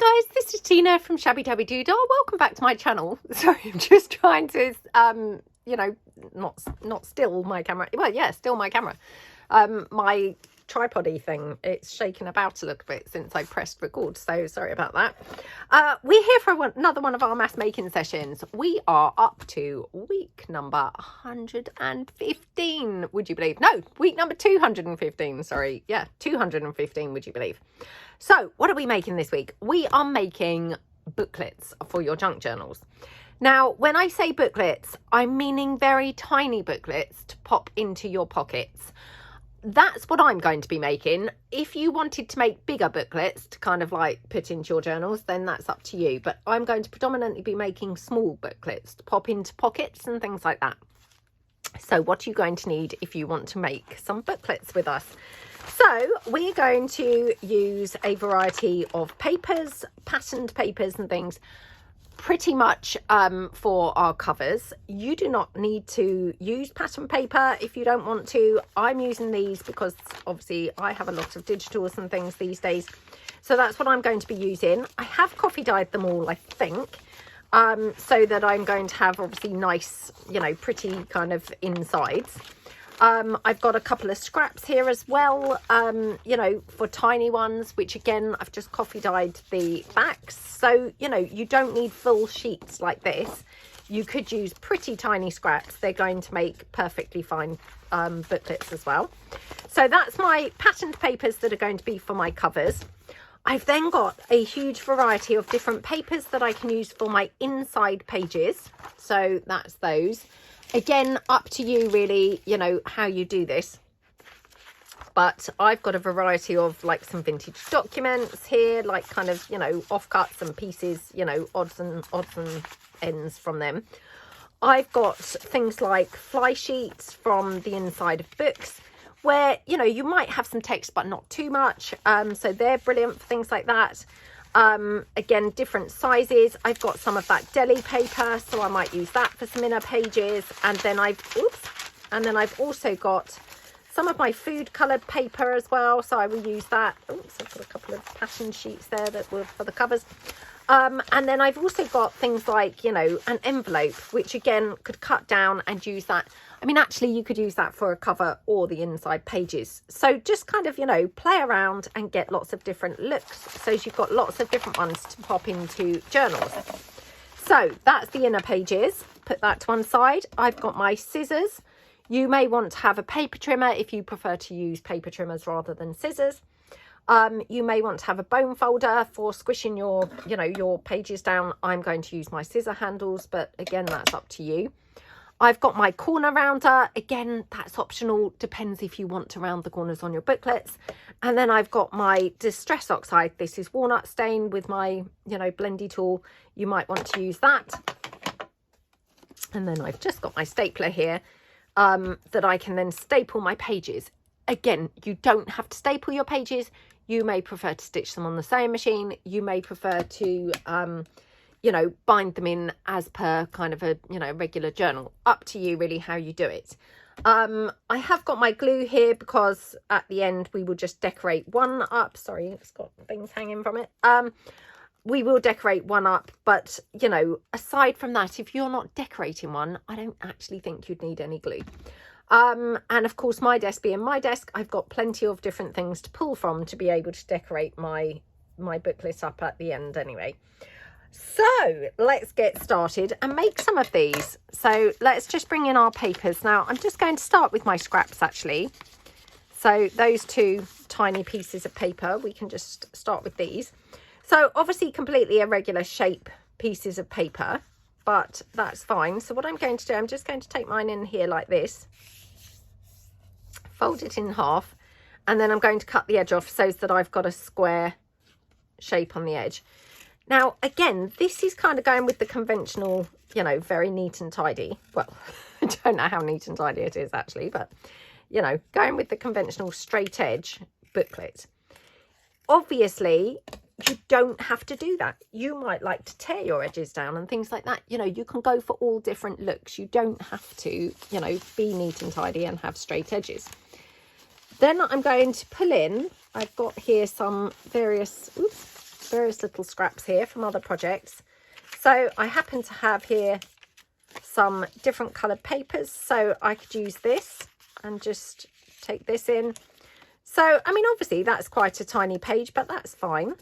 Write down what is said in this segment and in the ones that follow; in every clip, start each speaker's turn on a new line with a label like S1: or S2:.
S1: Hi guys, this is Tina from Shabbydabbydoodah. Welcome back to my channel. Sorry, I'm just trying to, you know, not still my camera. Well, yeah, still my camera. My tripod-y thing, it's shaken about a little bit since I pressed record, so sorry about that. We're here for another one of our mass making sessions. We are up to week number 115, would you believe? No, week number 215, sorry. Yeah, 215, would you believe? So what are we making this week? We are making booklets for your junk journals. Now, when I say booklets, I'm meaning very tiny booklets to pop into your pockets. That's what I'm going to be making. If you wanted to make bigger booklets to kind of like put into your journals, then that's up to you. But I'm going to predominantly be making small booklets to pop into pockets and things like that. So what are you going to need if you want to make some booklets with us? So we're going to use a variety of papers, patterned papers and things, pretty much for our covers. You do not need to use pattern paper if you don't want to. I'm using these because obviously I have a lot of digitals and things these days. So that's what I'm going to be using. I have coffee dyed them all, I think, so that I'm going to have obviously nice, you know, pretty kind of insides. I've got a couple of scraps here as well, you know, for tiny ones, which again, I've just coffee dyed the backs. So, you know, you don't need full sheets like this. You could use pretty tiny scraps. They're going to make perfectly fine booklets as well. So that's my patterned papers that are going to be for my covers. I've then got a huge variety of different papers that I can use for my inside pages. So that's those. Again, up to you really, you know, how you do this. But I've got a variety of like some vintage documents here, like kind of, you know, offcuts and pieces, you know, odds and ends from them. I've got things like fly sheets from the inside of books where, you know, you might have some text but not too much. So they're brilliant for things like that. Again, different sizes. I've got some of that deli paper, so I might use that for some inner pages. And then I've also got some of my food colored paper as well, so I will use that. Oops, I've got a couple of pattern sheets there that were for the covers. And then I've also got things like, you know, an envelope, which again could cut down and use that. I mean, actually, you could use that for a cover or the inside pages. So just kind of, you know, play around and get lots of different looks. So you've got lots of different ones to pop into journals. So that's the inner pages. Put that to one side. I've got my scissors. You may want to have a paper trimmer if you prefer to use paper trimmers rather than scissors. You may want to have a bone folder for squishing your, you know, your pages down. I'm going to use my scissor handles, but again, that's up to you. I've got my corner rounder. Again, that's optional. Depends if you want to round the corners on your booklets. And then I've got my Distress Oxide. This is walnut stain with my, you know, blendy tool. You might want to use that. And then I've just got my stapler here that I can then staple my pages. Again, you don't have to staple your pages. You may prefer to stitch them on the sewing machine. You may prefer to, you know, bind them in as per kind of a, you know, regular journal. Up to you really how you do it. I have got my glue here because at the end we will just decorate one up. Sorry, it's got things hanging from it. We will decorate one up, but, you know, aside from that, if you're not decorating one, I don't actually think you'd need any glue. And of course, my desk being my desk, I've got plenty of different things to pull from to be able to decorate my booklet up at the end anyway. So let's get started and make some of these. So let's just bring in our papers. Now I'm just going to start with my scraps actually. So those two tiny pieces of paper, we can just start with these. So obviously completely irregular shape pieces of paper, but that's fine. So what I'm going to do, I'm just going to take mine in here like this, fold it in half, and then I'm going to cut the edge off so that I've got a square shape on the edge. Now, again, this is kind of going with the conventional, you know, very neat and tidy. Well, I don't know how neat and tidy it is actually, but, you know, going with the conventional straight edge booklet. Obviously, you don't have to do that. You might like to tear your edges down and things like that. You know, you can go for all different looks. You don't have to, you know, be neat and tidy and have straight edges. Then I'm going to pull in, I've got here some various, oops, various little scraps here from other projects. So I happen to have here some different coloured papers, so I could use this and just take this in. So, I mean, obviously that's quite a tiny page, but that's fine.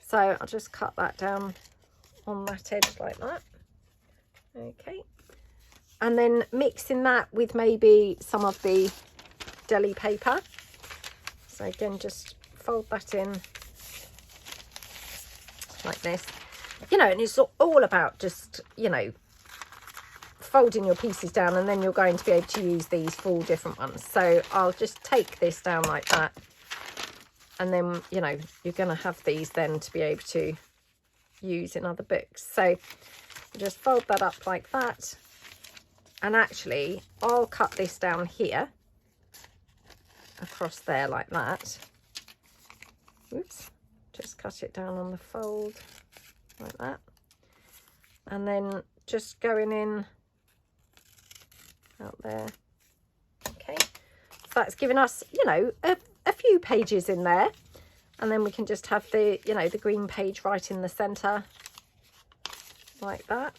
S1: So I'll just cut that down on that edge like that. Okay. And then mixing that with maybe some of the deli paper. So again, just fold that in like this. You know, and it's all about just, you know, folding your pieces down, and then you're going to be able to use these for all different ones. So I'll just take this down like that, and then, you know, you're going to have these then to be able to use in other books. So just fold that up like that, and actually I'll cut this down here across there like that. Oops, just cut it down on the fold like that, and then just going in out there. Okay, so that's given us, you know, a few pages in there, and then we can just have the, you know, the green page right in the center like that,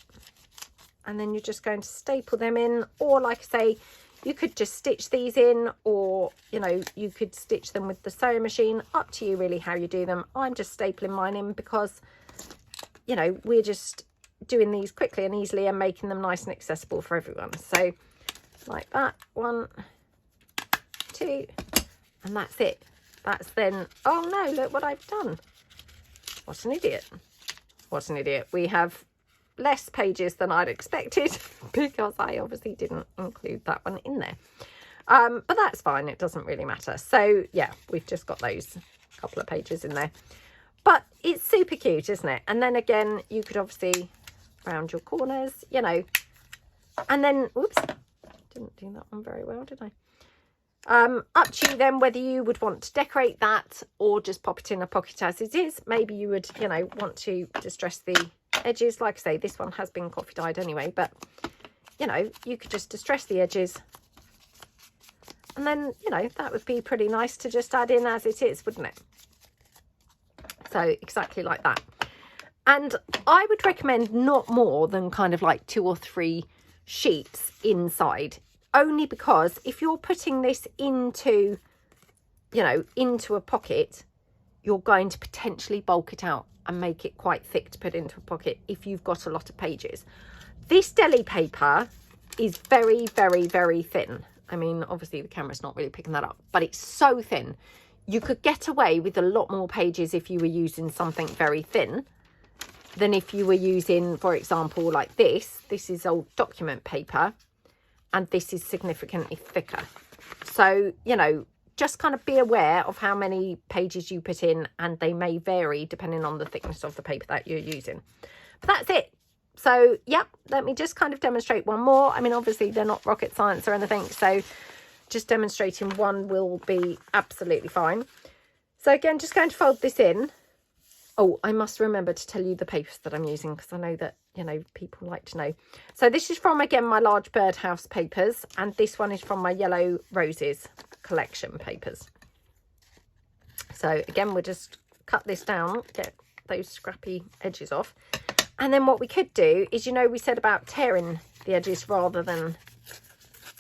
S1: and then you're just going to staple them in, or like I say, you could just stitch these in, or, you know, you could stitch them with the sewing machine. Up to you really how you do them. I'm just stapling mine in because, you know, we're just doing these quickly and easily and making them nice and accessible for everyone. So like that, 1, 2, and that's it. That's then, oh no, look what I've done. What an idiot. What an idiot. We have less pages than I'd expected because I obviously didn't include that one in there. But that's fine, it doesn't really matter. So yeah, we've just got those couple of pages in there. But it's super cute, isn't it? And then again, you could obviously round your corners, you know, and then, oops, didn't do that one very well, did I? Up to you then whether you would want to decorate that or just pop it in a pocket as it is. Maybe you would, you know, want to distress the edges. Like I say, this one has been coffee dyed anyway, but, you know, you could just distress the edges. And then, you know, that would be pretty nice to just add in as it is, wouldn't it? So exactly like that. And I would recommend not more than kind of like 2 or 3 sheets inside, only because if you're putting this into, you know, into a pocket, you're going to potentially bulk it out and make it quite thick to put into a pocket if you've got a lot of pages. This deli paper is very, very, very thin. I mean, obviously the camera's not really picking that up, but it's so thin. You could get away with a lot more pages if you were using something very thin than if you were using, for example, like this. This is old document paper, and this is significantly thicker. So, you know, just kind of be aware of how many pages you put in, and they may vary depending on the thickness of the paper that you're using. But that's it. So, yep, let me just kind of demonstrate one more. I mean, obviously they're not rocket science or anything, so just demonstrating one will be absolutely fine. So again, just going to fold this in. Oh, I must remember to tell you the papers that I'm using, because I know that, you know, people like to know. So this is from, again, my large birdhouse papers, and this one is from my yellow roses collection papers. So again, we'll just cut this down, get those scrappy edges off. And then what we could do is, you know, we said about tearing the edges rather than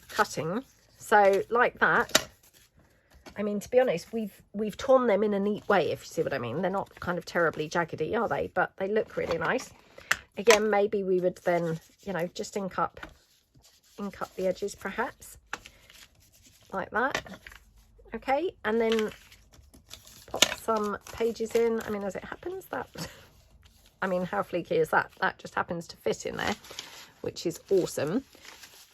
S1: cutting. So like that. I mean, to be honest, we've torn them in a neat way, if you see what I mean. They're not kind of terribly jaggedy, are they? But they look really nice. Again, maybe we would then, you know, just ink up the edges perhaps. Like that. Okay, and then pop some pages in. I mean, as it happens, that... I mean, how fleeky is that? That just happens to fit in there, which is awesome.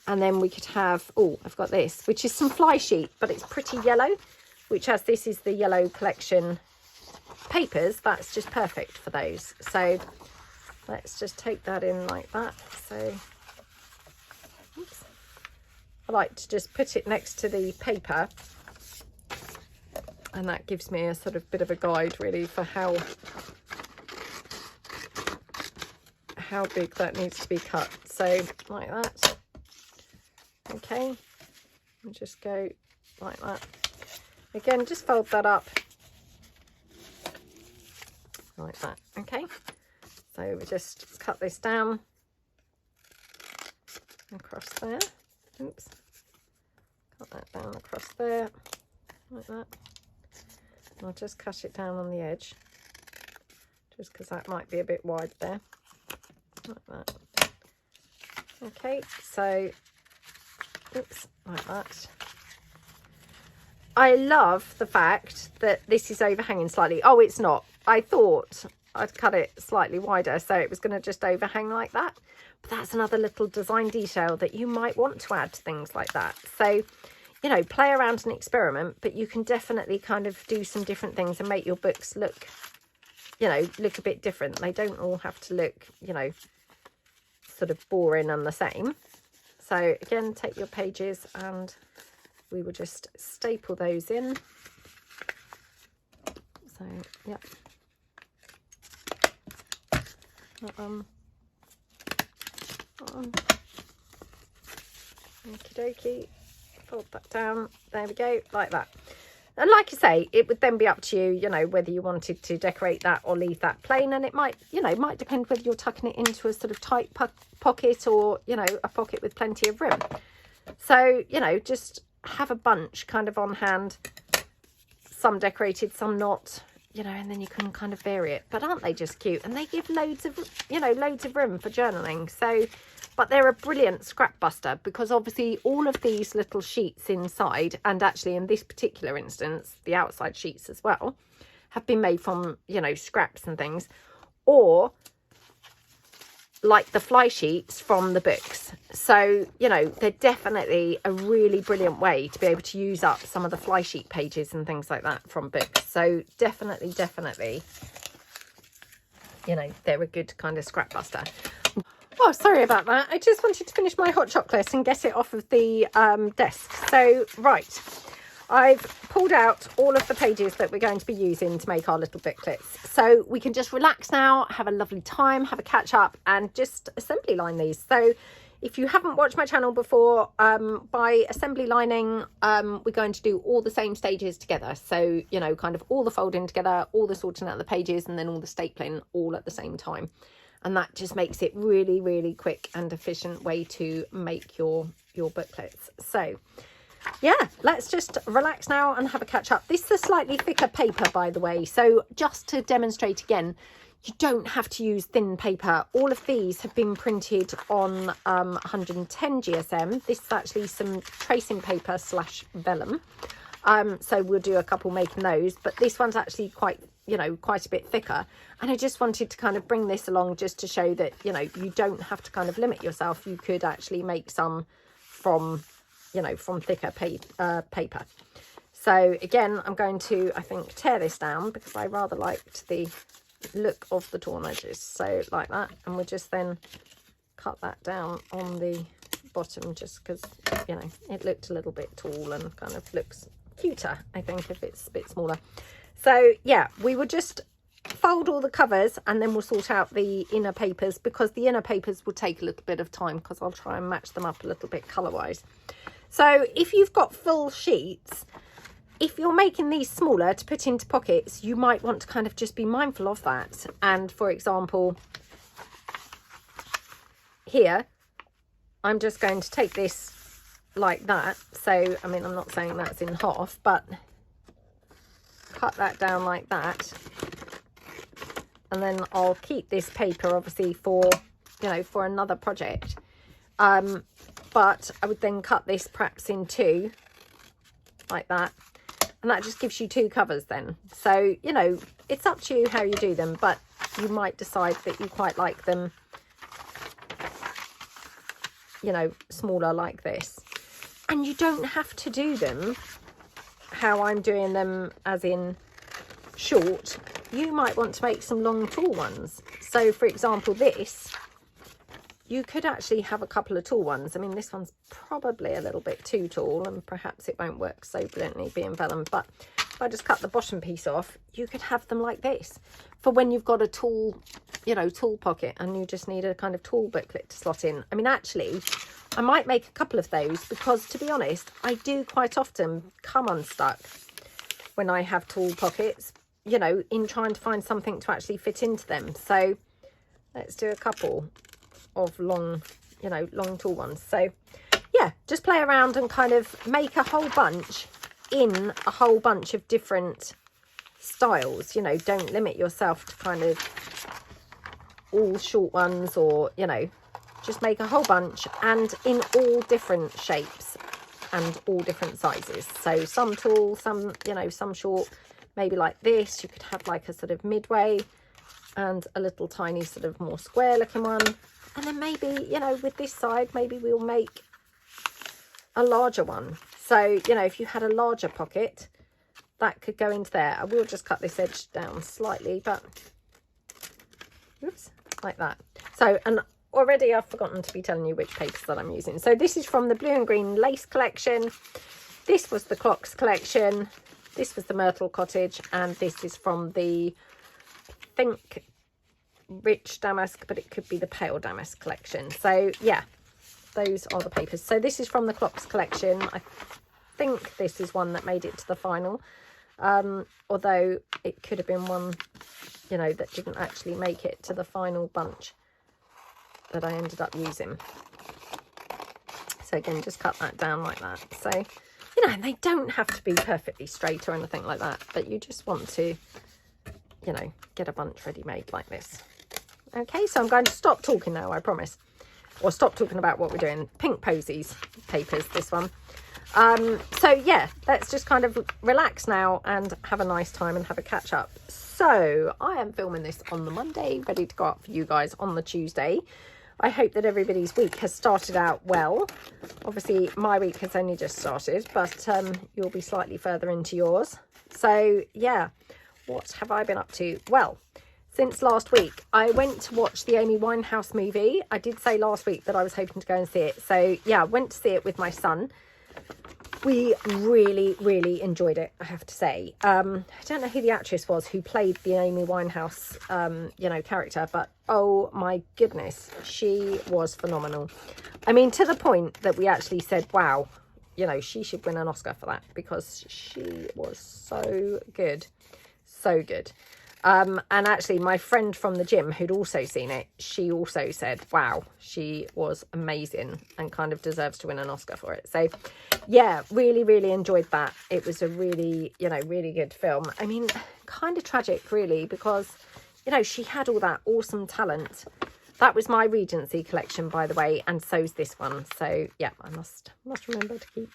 S1: And then we could have, oh, I've got this, which is some fly sheet, but it's pretty yellow, which, as this is the yellow collection papers, that's just perfect for those. So let's just take that in like that. So oops. I like to just put it next to the paper, and that gives me a sort of bit of a guide really for how big that needs to be cut. So like that. Okay, and just go like that. Again, just fold that up like that. Okay, so we just cut this down across there. Oops, cut that down across there like that. And I'll just cut it down on the edge, just because that might be a bit wide there, like that. Okay, so oops, like that. I love the fact that this is overhanging slightly. Oh, it's not. I thought I'd cut it slightly wider, so it was going to just overhang like that. But that's another little design detail that you might want to add to things like that. So, you know, play around and experiment, but you can definitely kind of do some different things and make your books look, you know, look a bit different. They don't all have to look, you know, sort of boring and the same. So again, take your pages and we will just staple those in. So, yep. Okie dokie. Fold that down. There we go, like that. And like I say, it would then be up to you, you know, whether you wanted to decorate that or leave that plain. And it might, you know, might depend whether you're tucking it into a sort of tight pocket or, you know, a pocket with plenty of room. So, you know, just have a bunch kind of on hand, some decorated, some not, you know, and then you can kind of vary it. But aren't they just cute? And they give loads of, you know, loads of room for journaling. So, but they're a brilliant scrap buster, because obviously all of these little sheets inside, and actually in this particular instance, the outside sheets as well, have been made from, you know, scraps and things, or like the fly sheets from the books. So, you know, they're definitely a really brilliant way to be able to use up some of the fly sheet pages and things like that from books. So definitely, you know, they're a good kind of scrap buster. Oh, sorry about that. I just wanted to finish my hot chocolate and get it off of the desk. So, right. I've pulled out all of the pages that we're going to be using to make our little booklets. So we can just relax now, have a lovely time, have a catch up and just assembly line these. So if you haven't watched my channel before, by assembly lining, we're going to do all the same stages together. So, you know, kind of all the folding together, all the sorting out the pages, and then all the stapling all at the same time. And that just makes it really, really quick and efficient way to make your booklets. So yeah, let's just relax now and have a catch up. This is a slightly thicker paper, by the way. So just to demonstrate again, you don't have to use thin paper. All of these have been printed on 110 GSM. This is actually some tracing paper / vellum. So we'll do a couple making those, but this one's actually quite, you know, quite a bit thicker. And I just wanted to kind of bring this along just to show that, you know, you don't have to kind of limit yourself. You could actually make some from, you know, from thicker paper. So again, I'm going to, I think, tear this down because I rather liked the look of the torn edges. So like that, and we'll just then cut that down on the bottom just because, you know, it looked a little bit tall and kind of looks cuter, I think, if it's a bit smaller. So yeah, we will just fold all the covers and then we'll sort out the inner papers, because the inner papers will take a little bit of time because I'll try and match them up a little bit colour wise. So if you've got full sheets, if you're making these smaller to put into pockets, you might want to kind of just be mindful of that. And for example, here, I'm just going to take this like that. So, I mean, I'm not saying that's in half, but cut that down like that. And then I'll keep this paper, obviously, for, you know, for another project. But I would then cut this perhaps in two, like that. And that just gives you two covers then. So, you know, it's up to you how you do them, but you might decide that you quite like them, you know, smaller like this. And you don't have to do them how I'm doing them, as in short. You might want to make some long, tall ones. So, for example, this, you could actually have a couple of tall ones. I mean, this one's probably a little bit too tall and perhaps it won't work so brilliantly being vellum, but if I just cut the bottom piece off, you could have them like this for when you've got a tall, you know, tall pocket and you just need a kind of tall booklet to slot in. I mean, actually, I might make a couple of those because, to be honest, I do quite often come unstuck when I have tall pockets, you know, in trying to find something to actually fit into them. So let's do a couple of long, you know, long tall ones. So yeah, just play around and kind of make a whole bunch in a whole bunch of different styles. You know, don't limit yourself to kind of all short ones, or, you know, just make a whole bunch and in all different shapes and all different sizes. So some tall, some, you know, some short, maybe like this. You could have like a sort of midway and a little tiny sort of more square looking one. And then maybe, you know, with this side, maybe we'll make a larger one. So, you know, if you had a larger pocket, that could go into there. I will just cut this edge down slightly, but oops, like that. So, and already I've forgotten to be telling you which papers that I'm using. So this is from the Blue and Green Lace collection. This was the Clocks collection. This was the Myrtle Cottage. And this is from the, I think, Rich Damask, but it could be the Pale Damask collection. So yeah, those are the papers. So this is from the Clocks collection. I think this is one that made it to the final. Although it could have been one, you know, that didn't actually make it to the final bunch that I ended up using. So again, just cut that down like that. So, you know, they don't have to be perfectly straight or anything like that, but you just want to, you know, get a bunch ready made like this. Okay, so I'm going to stop talking now, I promise. Or stop talking about what we're doing. Pink Posies papers, this one. So yeah, let's just kind of relax now and have a nice time and have a catch up. So I am filming this on the Monday, ready to go up for you guys on the Tuesday. I hope that everybody's week has started out well. Obviously my week has only just started, but you'll be slightly further into yours. So yeah, what have I been up to? Well, since last week, I went to watch the Amy Winehouse movie. I did say last week that I was hoping to go and see it. So yeah, I went to see it with my son. We really, really enjoyed it, I have to say. I don't know who the actress was who played the Amy Winehouse, you know, character, but oh my goodness, she was phenomenal. I mean, to the point that we actually said, wow, you know, she should win an Oscar for that, because she was so good, so good. And actually my friend from the gym who'd also seen it, she also said, wow, she was amazing and kind of deserves to win an Oscar for it. So yeah, really, really enjoyed that. It was a really, you know, really good film. I mean, kind of tragic really, because, you know, she had all that awesome talent. That was my Regency collection, by the way, and so's this one. So yeah, I must remember to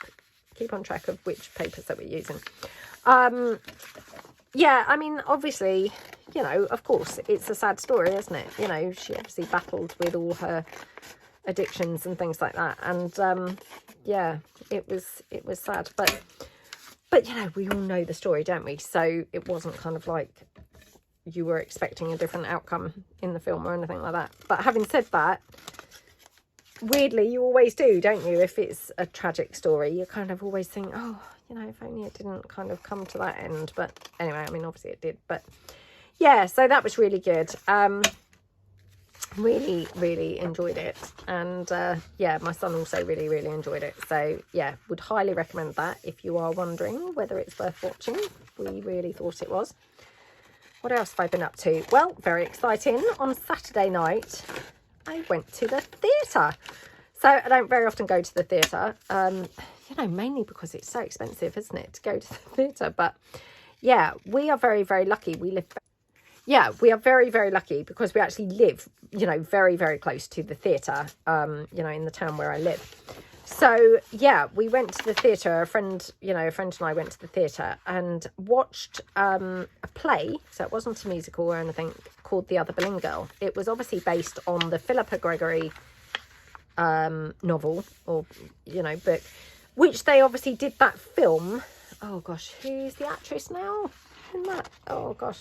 S1: keep on track of which papers that we're using. Yeah, I mean, obviously, you know, of course, it's a sad story, isn't it? You know, she obviously battled with all her addictions and things like that. And, yeah, it was sad. But, you know, we all know the story, don't we? So it wasn't kind of like you were expecting a different outcome in the film or anything like that. But having said that, weirdly, you always do, don't you? If it's a tragic story, you kind of always think, oh, you know, if only it didn't kind of come to that end. But anyway, I mean, obviously it did. But yeah, so that was really good. Really, really enjoyed it. And yeah, my son also really, really enjoyed it. So yeah, would highly recommend that if you are wondering whether it's worth watching. We really thought it was. What else have I been up to? Well, very exciting. On Saturday night, I went to the theatre. So I don't very often go to the theatre, you know, mainly because it's so expensive, isn't it, to go to the theatre. But yeah, we are very, very lucky. We are very, very lucky because we actually live, you know, very, very close to the theatre, you know, in the town where I live. So yeah, we went to the theatre. A friend and I went to the theatre and watched a play. So it wasn't a musical or anything, called The Other Boleyn Girl. It was obviously based on the Philippa Gregory novel, or, you know, book, which they obviously did that film. Oh gosh, who's the actress now in that? Oh gosh,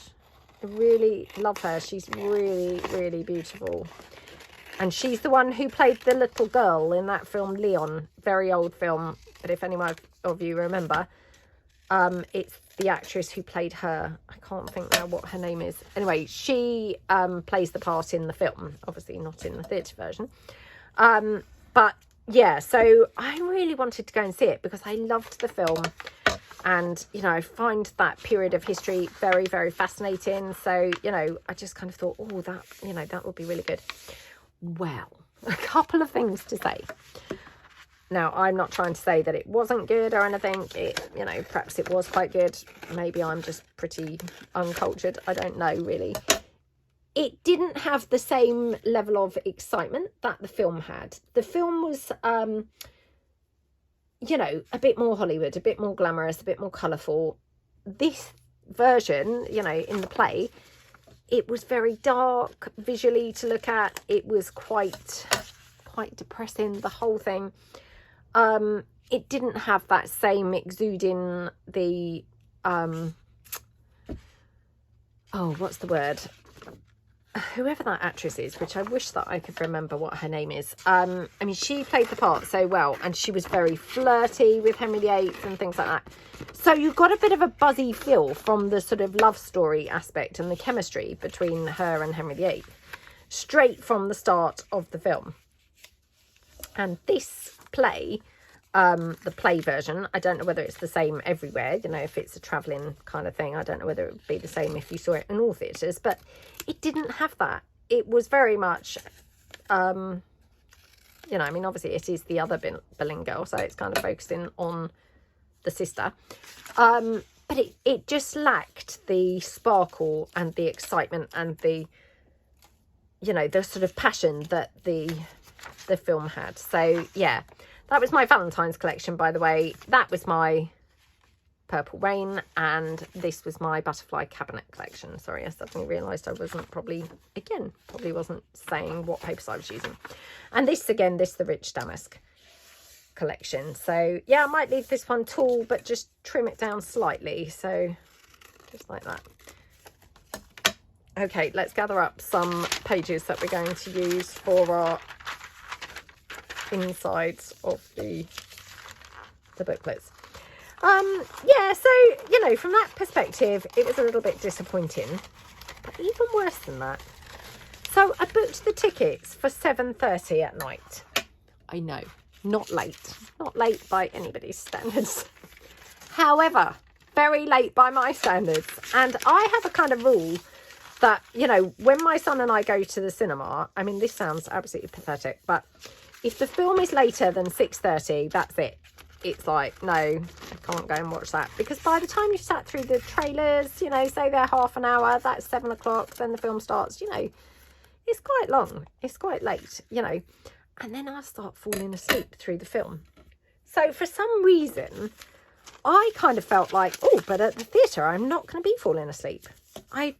S1: I really love her. She's really, really beautiful. And she's the one who played the little girl in that film Leon. Very old film, but if anyone of you remember, it's the actress who played her. I can't think now what her name is. Anyway, she plays the part in the film, obviously not in the theatre version. But yeah, so I really wanted to go and see it because I loved the film. And, you know, I find that period of history very, very fascinating. So, you know, I just kind of thought, oh, that, you know, that would be really good. Well, a couple of things to say. Now, I'm not trying to say that it wasn't good or anything. It, you know, perhaps it was quite good. Maybe I'm just pretty uncultured. I don't know, really. It didn't have the same level of excitement that the film had. The film was, you know, a bit more Hollywood, a bit more glamorous, a bit more colourful. This version, you know, in the play, it was very dark visually to look at. It was quite depressing, the whole thing. It didn't have that same exuding the, oh, what's the word? Whoever that actress is, which I wish that I could remember what her name is. I mean, she played the part so well, and she was very flirty with Henry VIII and things like that. So you got a bit of a buzzy feel from the sort of love story aspect and the chemistry between her and Henry VIII, straight from the start of the film. And this play, the play version, I don't know whether it's the same everywhere, you know, if it's a travelling kind of thing. I don't know whether it would be the same if you saw it in all theatres, but it didn't have that. It was very much, you know, I mean, obviously it is the other Boleyn girl, so it's kind of focusing on the sister. But it just lacked the sparkle and the excitement and the, you know, the sort of passion that the film had. So, yeah. That was my Valentine's collection, by the way. That was my Purple Rain, and this was my Butterfly Cabinet collection. Sorry, I suddenly realised I wasn't probably wasn't saying what papers I was using. And this, again, the Rich Damask collection. So, yeah, I might leave this one tall, but just trim it down slightly. So, just like that. Okay, let's gather up some pages that we're going to use for our insides of the booklets. Yeah, so, you know, from that perspective, it was a little bit disappointing, but even worse than that. So I booked the tickets for 7:30 at night. I know, not late by anybody's standards. However, very late by my standards. And I have a kind of rule that, you know, when my son and I go to the cinema, I mean, this sounds absolutely pathetic, but if the film is later than 6:30, that's it. It's like, no, I can't go and watch that. Because by the time you've sat through the trailers, you know, say they're half an hour, that's 7 o'clock, then the film starts, you know, it's quite long. It's quite late, you know. And then I start falling asleep through the film. So for some reason, I kind of felt like, oh, but at the theatre, I'm not going to be falling asleep.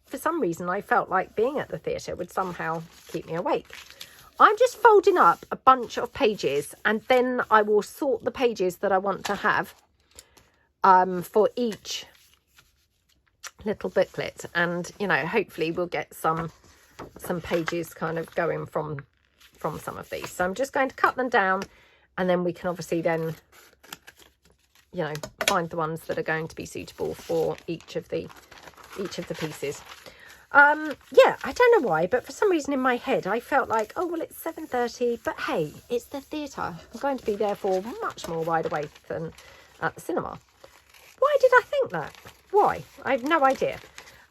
S1: For some reason, I felt like being at the theatre would somehow keep me awake. I'm just folding up a bunch of pages, and then I will sort the pages that I want to have for each little booklet. And, you know, hopefully we'll get some pages kind of going from some of these. So I'm just going to cut them down, and then we can obviously then, you know, find the ones that are going to be suitable for each of the pieces. Yeah, I don't know why, but for some reason in my head, I felt like, oh, well, it's 7:30, but hey, it's the theatre. I'm going to be therefore much more wide awake than at the cinema. Why did I think that? Why? I have no idea.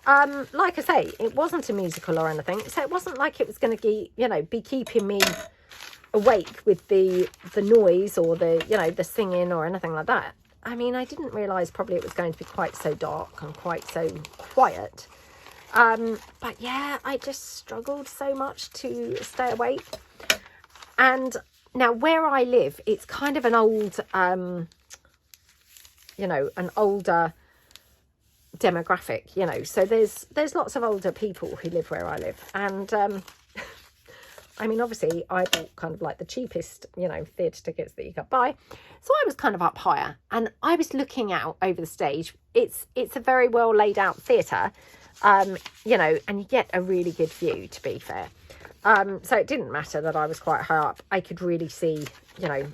S1: Like I say, it wasn't a musical or anything, so it wasn't like it was going to, you know, be keeping me awake with the noise or the, you know, the singing or anything like that. I mean, I didn't realise probably it was going to be quite so dark and quite so quiet. But yeah, I just struggled so much to stay awake. And now where I live, it's kind of an old, you know, an older demographic, you know, so there's lots of older people who live where I live. And, I mean, obviously I bought kind of like the cheapest, you know, theatre tickets that you could buy. So I was kind of up higher, and I was looking out over the stage. It's a very well laid out theatre. You know, and you get a really good view, to be fair. So it didn't matter that I was quite high up. I could really see, you know,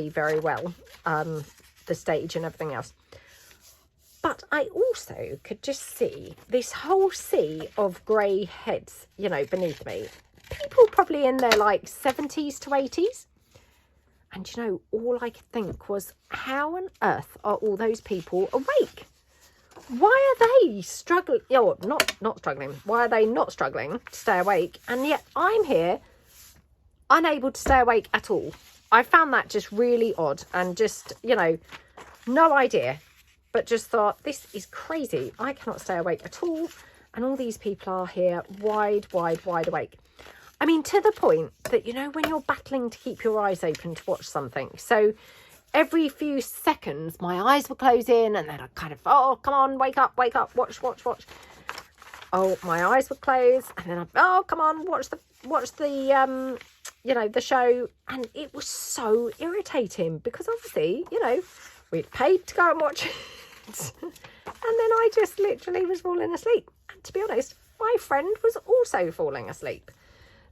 S1: very well the stage and everything else. But I also could just see this whole sea of grey heads, you know, beneath me. People probably in their like 70s to 80s. And you know, all I could think was, how on earth are all those people awake? Why are they struggling? Oh, not struggling. Why are they not struggling to stay awake? And yet I'm here, unable to stay awake at all. I found that just really odd, and just, you know, no idea, but just thought, this is crazy. I cannot stay awake at all. And all these people are here wide awake. I mean, to the point that, you know, when you're battling to keep your eyes open to watch something. So every few seconds, my eyes were closing, and then I kind of, oh, come on, wake up, watch. Oh, my eyes would close, and then oh, come on, watch the you know, the show. And it was so irritating, because obviously, you know, we'd paid to go and watch it. And then I just literally was falling asleep. And to be honest, my friend was also falling asleep.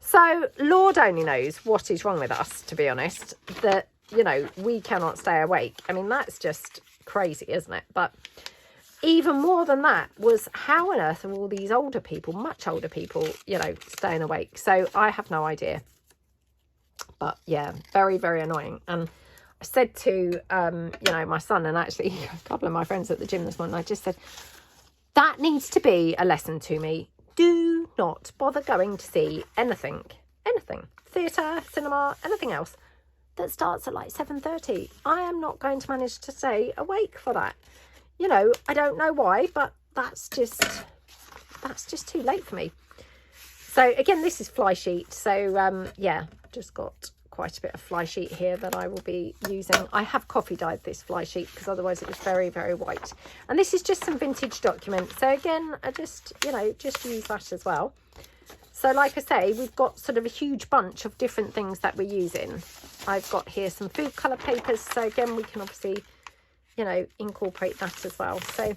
S1: So Lord only knows what is wrong with us, to be honest, that, you know, we cannot stay awake. I mean, that's just crazy, isn't it? But even more than that was, how on earth are all these older people, much older people, you know, staying awake? So I have no idea. But yeah, very annoying. And I said to, you know, my son, and actually a couple of my friends at the gym this morning, I just said, that needs to be a lesson to me. Do not bother going to see anything, theatre, cinema, anything else that starts at like 7:30. I am not going to manage to stay awake for that. You know, I don't know why, but that's just too late for me. So again, this is fly sheet. So yeah, just got quite a bit of fly sheet here that I will be using. I have coffee dyed this fly sheet, because otherwise it was very white. And this is just some vintage documents. So again, I just, you know, just use that as well. So like I say, we've got sort of a huge bunch of different things that we're using. I've got here some food colour papers. So again, we can obviously, you know, incorporate that as well. So,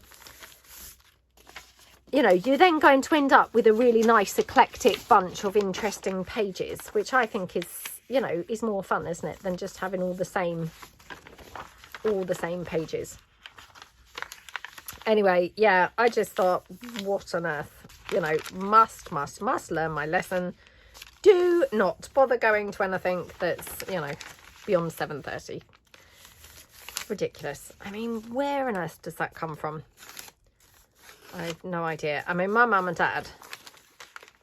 S1: you know, you're then going to end up with a really nice eclectic bunch of interesting pages, which I think is, you know, is more fun, isn't it, than just having all the same pages. Anyway, yeah, I just thought, what on earth, you know, must learn my lesson. Do not bother going to anything that's, you know, beyond 7:30. Ridiculous. I mean, where on earth does that come from? I have no idea. I mean, my mum and dad,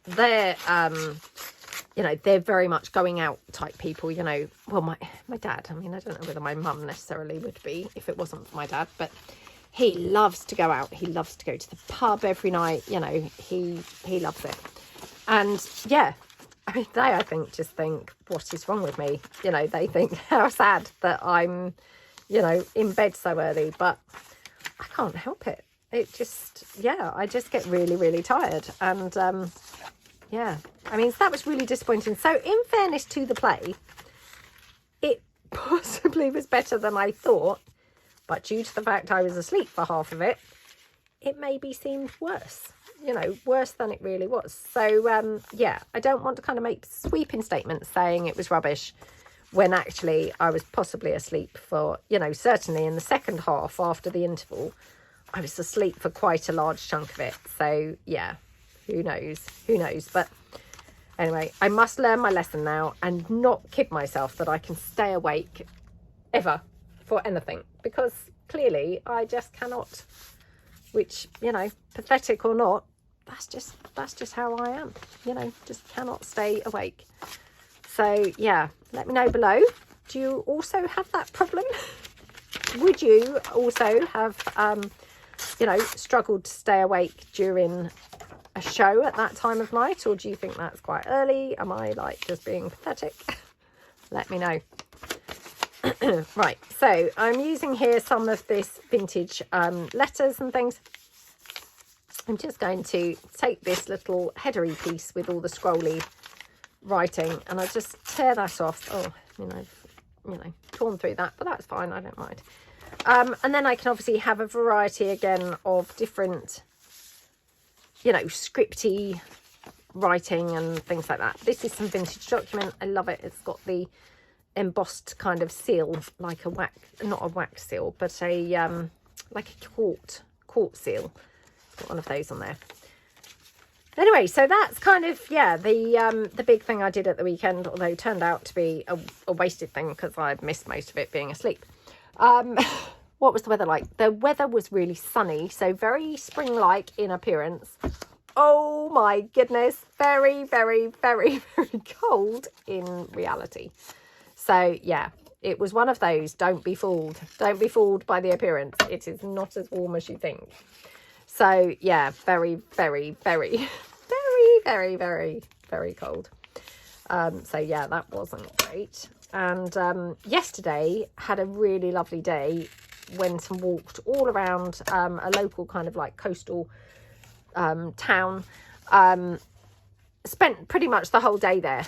S1: they're you know, they're very much going out type people, you know. Well, my dad, I mean, I don't know whether my mum necessarily would be if it wasn't for my dad, but he loves to go out. He loves to go to the pub every night, you know, he loves it. And yeah, I mean, they, I think, just think, what is wrong with me? You know, they think how sad that I'm, you know, in bed so early, but I can't help it. It just, yeah, I just get really tired. And yeah, I mean, so that was really disappointing. So in fairness to the play, it possibly was better than I thought, but due to the fact I was asleep for half of it, it maybe seemed worse, you know, worse than it really was. So yeah, I don't want to kind of make sweeping statements saying it was rubbish, when actually I was possibly asleep for, you know, certainly in the second half after the interval, I was asleep for quite a large chunk of it. So yeah, who knows. But anyway, I must learn my lesson now and not kid myself that I can stay awake ever for anything, because clearly I just cannot, which, you know, pathetic or not, that's just how I am, you know, just cannot stay awake. So yeah, let me know below, do you also have that problem? Would you also have you know, struggled to stay awake during a show at that time of night, or do you think that's quite early? Am I like just being pathetic? Let me know. Right, so I'm using here some of this vintage letters and things. I'm just going to take this little headery piece with all the scrolly writing, and I just tear that off. Oh, you know, torn through that, but that's fine, I don't mind. And then I can obviously have a variety again of different, you know, scripty writing and things like that. This is some vintage document. I love it. It's got the embossed kind of seal, like a wax, not a wax seal, but a like a quart seal. Got one of those on there. Anyway, so that's kind of, yeah, the big thing I did at the weekend, although it turned out to be a wasted thing because I'd missed most of it being asleep. What was the weather like? The weather was really sunny, so very spring-like in appearance. Oh my goodness, very, very, very, very cold in reality. So, yeah, it was one of those, don't be fooled. Don't be fooled by the appearance. It is not as warm as you think. So, yeah, very, very, very, very, very, very, very cold. So, yeah, that wasn't great. And yesterday had a really lovely day. Went and walked all around a local kind of like coastal town. Spent pretty much the whole day there.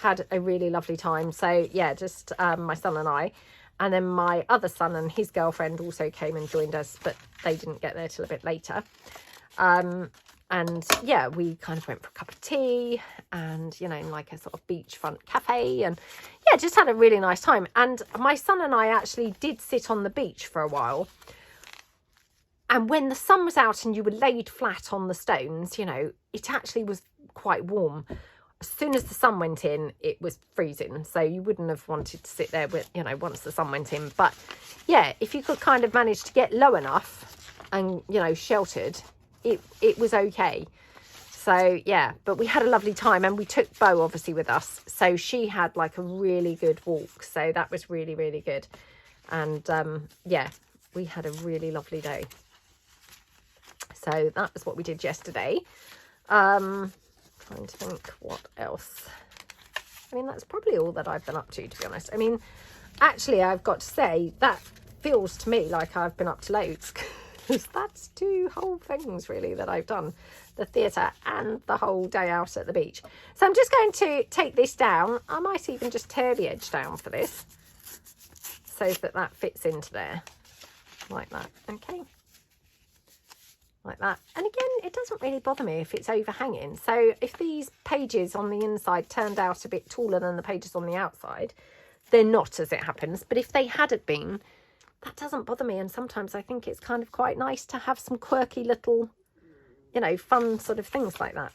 S1: Had a really lovely time. So, yeah, just my son and I. And then my other son and his girlfriend also came and joined us, but they didn't get there till a bit later. And yeah, we kind of went for a cup of tea and, you know, in like a sort of beachfront cafe, and yeah, just had a really nice time. And my son and I actually did sit on the beach for a while. And when the sun was out and you were laid flat on the stones, you know, it actually was quite warm. As soon as the sun went in, it was freezing. So you wouldn't have wanted to sit there with, you know, once the sun went in. But yeah, if you could kind of manage to get low enough and, you know, sheltered, it was okay. So yeah, but we had a lovely time, and we took Bo obviously with us. So she had like a really good walk. So that was really, really good. And yeah, we had a really lovely day. So that was what we did yesterday. Trying to think what else. I mean, that's probably all that I've been up to be honest. I mean, actually, I've got to say that feels to me like I've been up to loads, because that's 2 whole things really that I've done, the theatre and the whole day out at the beach. So I'm just going to take this down. I might even just tear the edge down for this so that fits into there like that. Okay. Like that. And again, it doesn't really bother me if it's overhanging. So if these pages on the inside turned out a bit taller than the pages on the outside, they're not, as it happens. But if they hadn't been, that doesn't bother me. And sometimes I think it's kind of quite nice to have some quirky little, you know, fun sort of things like that.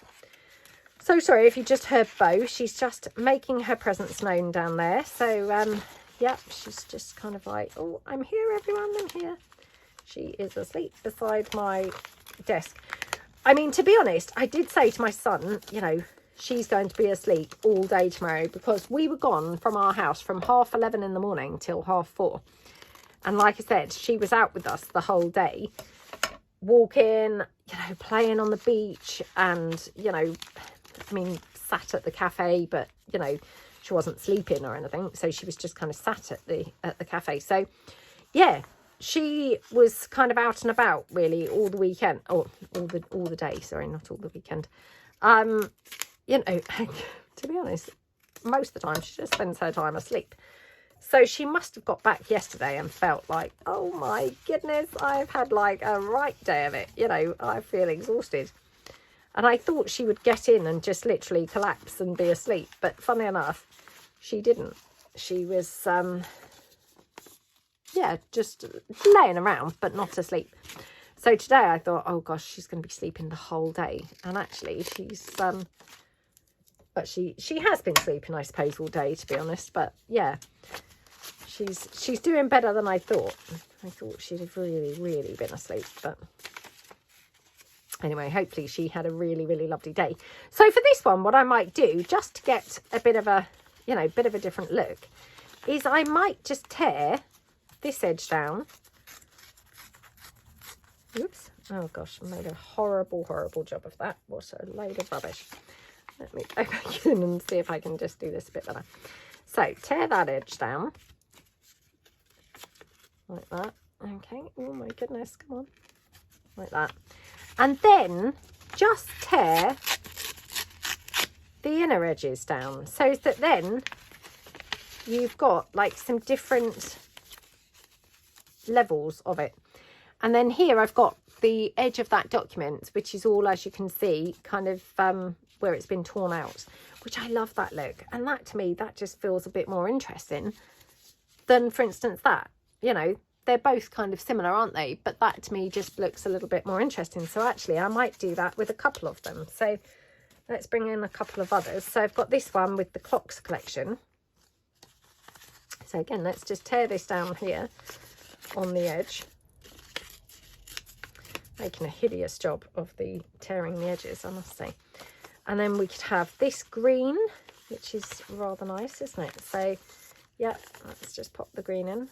S1: So sorry if you just heard Bo. She's just making her presence known down there. So, yeah, she's just kind of like, oh, I'm here, everyone, I'm here. She is asleep beside my desk. I mean, to be honest, I did say to my son, you know, she's going to be asleep all day tomorrow, because we were gone from our house from 11:30 in the morning till 4:30. And like I said, she was out with us the whole day, walking, you know, playing on the beach, and, you know, I mean, sat at the cafe, but, you know, she wasn't sleeping or anything. So she was just kind of sat at the cafe. So, yeah. She was kind of out and about really all the weekend, or all the day, sorry, not all the weekend. You know, to be honest, most of the time she just spends her time asleep. So she must have got back yesterday and felt like, oh my goodness, I've had like a right day of it. You know, I feel exhausted. And I thought she would get in and just literally collapse and be asleep. But funny enough, she didn't. She was... yeah, just laying around, but not asleep. So today I thought, oh gosh, she's going to be sleeping the whole day. And actually she's, but she has been sleeping, I suppose, all day, to be honest. But yeah, she's doing better than I thought. I thought she'd have really, really been asleep. But anyway, hopefully she had a really, really lovely day. So for this one, what I might do, just to get a bit of a, you know, bit of a different look, is I might just tear this edge down. Oops. Oh gosh, I made a horrible, horrible job of that. What a load of rubbish. Let me go back in and see if I can just do this a bit better. So tear that edge down. Like that. Okay. Oh my goodness, come on. Like that. And then just tear the inner edges down, so that then you've got like some different levels of it. And then here I've got the edge of that document, which is all, as you can see, kind of where it's been torn out, which I love that look. And that, to me, that just feels a bit more interesting than, for instance, that, you know, they're both kind of similar, aren't they? But that to me just looks a little bit more interesting. So actually I might do that with a couple of them. So let's bring in a couple of others. So I've got this one with the clocks collection. So again, let's just tear this down here on the edge. Making a hideous job of the tearing the edges, I must say. And then we could have this green, which is rather nice, isn't it? So yeah, let's just pop the green in.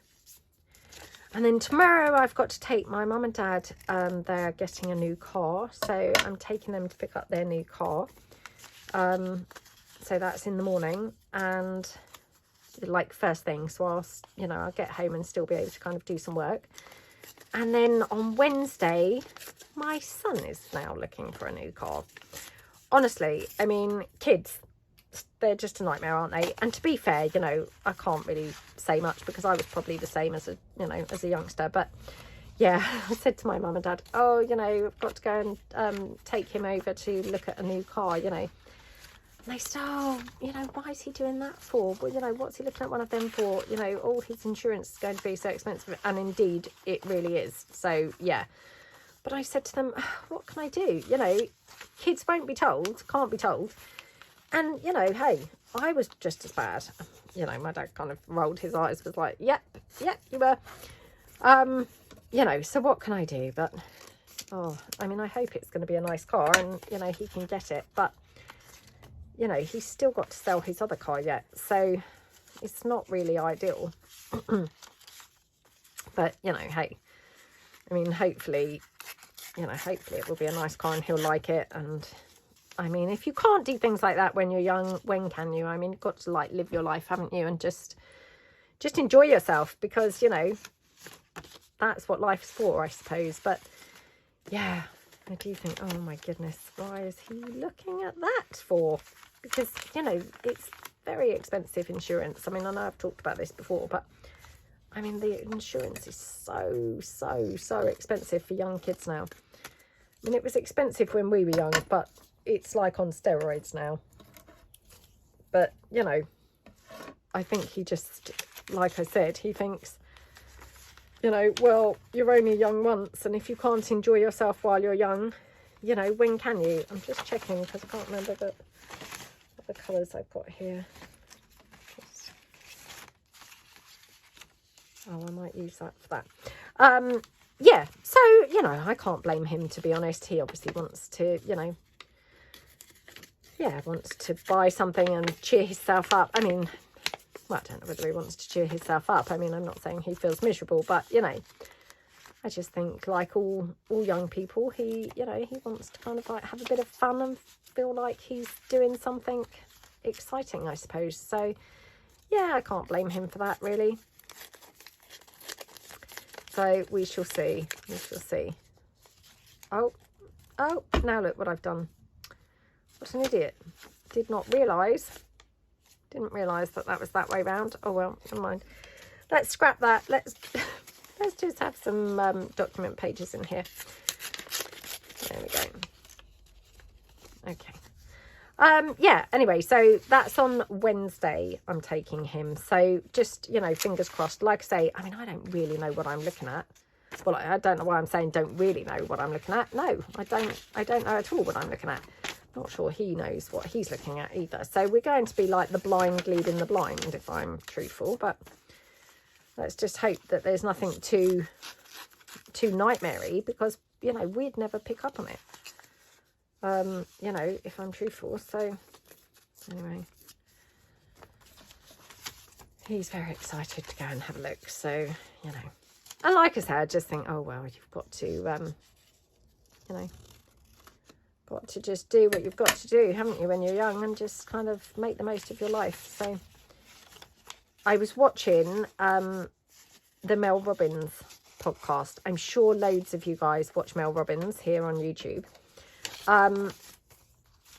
S1: And then tomorrow I've got to take my mum and dad, they're getting a new car. So I'm taking them to pick up their new car. So that's in the morning, and like first thing, so I'll get home and still be able to kind of do some work. And then on Wednesday, my son is now looking for a new car. Honestly, I mean, kids, they're just a nightmare, aren't they? And to be fair, I can't really say much because I was probably the same as a youngster. But yeah, I said to my mum and dad, oh, I've got to go and take him over to look at a new car, And they said, oh, why is he doing that for? Well, what's he looking at one of them for? All his insurance is going to be so expensive. And indeed, it really is. So, yeah. But I said to them, what can I do? Kids won't be told, can't be told. And, hey, I was just as bad. My dad kind of rolled his eyes, was like, yep, you were. So what can I do? But, I mean, I hope it's going to be a nice car and, he can get it. But, he's still got to sell his other car yet. So it's not really ideal. But, hey, I mean, hopefully it will be a nice car and he'll like it. And I mean, if you can't do things like that when you're young, when can you? I mean, you've got to like live your life, haven't you? And just enjoy yourself, because, that's what life's for, I suppose. But yeah, I do think, oh my goodness, why is he looking at that for? Because, it's very expensive insurance. I mean, I know I've talked about this before, but I mean, the insurance is so expensive for young kids now. I mean, it was expensive when we were young, but it's like on steroids now. But, I think he just, like I said, he thinks, well, you're only young once, and if you can't enjoy yourself while you're young, when can you? I'm just checking because I can't remember the colours I put here. Oh, I might use that for that. Yeah, so, I can't blame him, to be honest. He obviously wants to, wants to buy something and cheer himself up. I mean, well, I don't know whether he wants to cheer himself up. I mean, I'm not saying he feels miserable, but, I just think, like all young people, he wants to kind of like have a bit of fun and feel like he's doing something exciting, I suppose. So, yeah, I can't blame him for that, really. So we shall see. We shall see. Oh, now look what I've done. What an idiot. Didn't realise that was that way round. Oh well, never mind. Let's scrap that. Let's just have some document pages in here. There we go. Okay. Yeah, anyway, so that's on Wednesday I'm taking him. So just, fingers crossed. Like I say, I mean, I don't really know what I'm looking at. Well, I don't know why I'm saying don't really know what I'm looking at. No, I don't know at all what I'm looking at. Not sure he knows what he's looking at either. So we're going to be like the blind leading the blind, if I'm truthful. But let's just hope that there's nothing too nightmare-y, because, we'd never pick up on it. If I'm truthful. So anyway, he's very excited to go and have a look. So, and like I said, I just think, oh well, you've got to got to just do what you've got to do, haven't you, when you're young, and just kind of make the most of your life. So I was watching the Mel Robbins podcast. I'm sure loads of you guys watch Mel Robbins here on YouTube.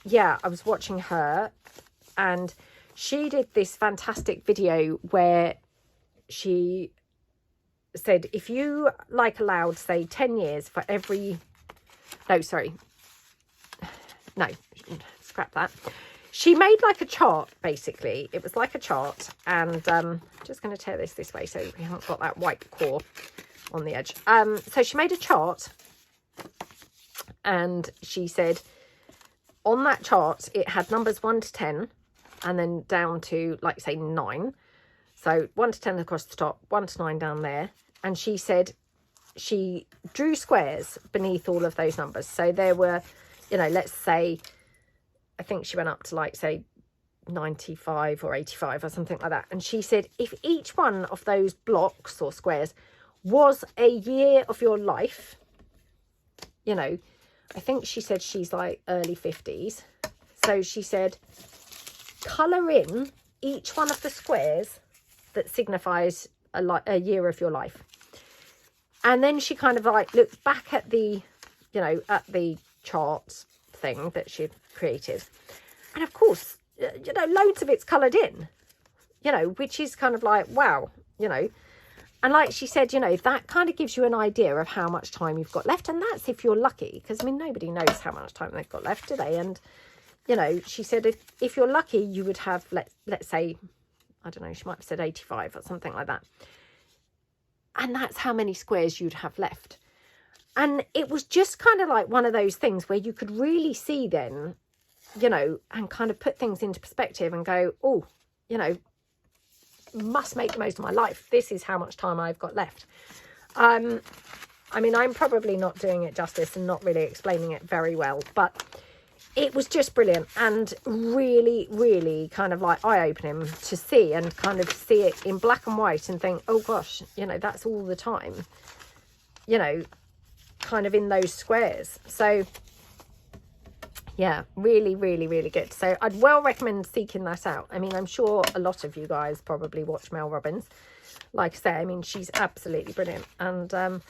S1: Yeah, I was watching her, and she did this fantastic video where she said, if you allowed, say, 10 years for every, scrap that. She made like a chart, basically. It was like a chart, and I'm just going to tear this way so we haven't got that white core. on the edge. So she made a chart, and she said on that chart it had numbers 1 to 10 and then down to, like, say 9. So 1 to 10 across the top, 1 to 9 down there. And she said she drew squares beneath all of those numbers. So there were, you know, let's say, I think she went up to, like, say 95 or 85 or something like that. And she said if each one of those blocks or squares was a year of your life, you know, I think she said she's like early 50s. So she said colour in each one of the squares that signifies a year of your life. And then she kind of like looked back at the, you know, at the charts thing that she'd created. And of course, you know, loads of it's coloured in, you know, which is kind of like, wow, you know. And like she said, you know, that kind of gives you an idea of how much time you've got left. And that's if you're lucky, because, I mean, nobody knows how much time they've got left, do they? And, you know, she said if you're lucky, you would have, let's say, I don't know, she might have said 85 or something like that. And that's how many squares you'd have left. And it was just kind of like one of those things where you could really see then, you know, and kind of put things into perspective and go, oh, you know, must make the most of my life. This is how much time I've got left. I mean, I'm probably not doing it justice and not really explaining it very well, but it was just brilliant and really, really kind of like eye-opening to see and kind of see it in black and white and think, oh gosh, you know, that's all the time, you know, kind of in those squares. So yeah, really, really, really good. So I'd well recommend seeking that out. I mean, I'm sure a lot of you guys probably watch Mel Robbins. Like I say, I mean, she's absolutely brilliant. And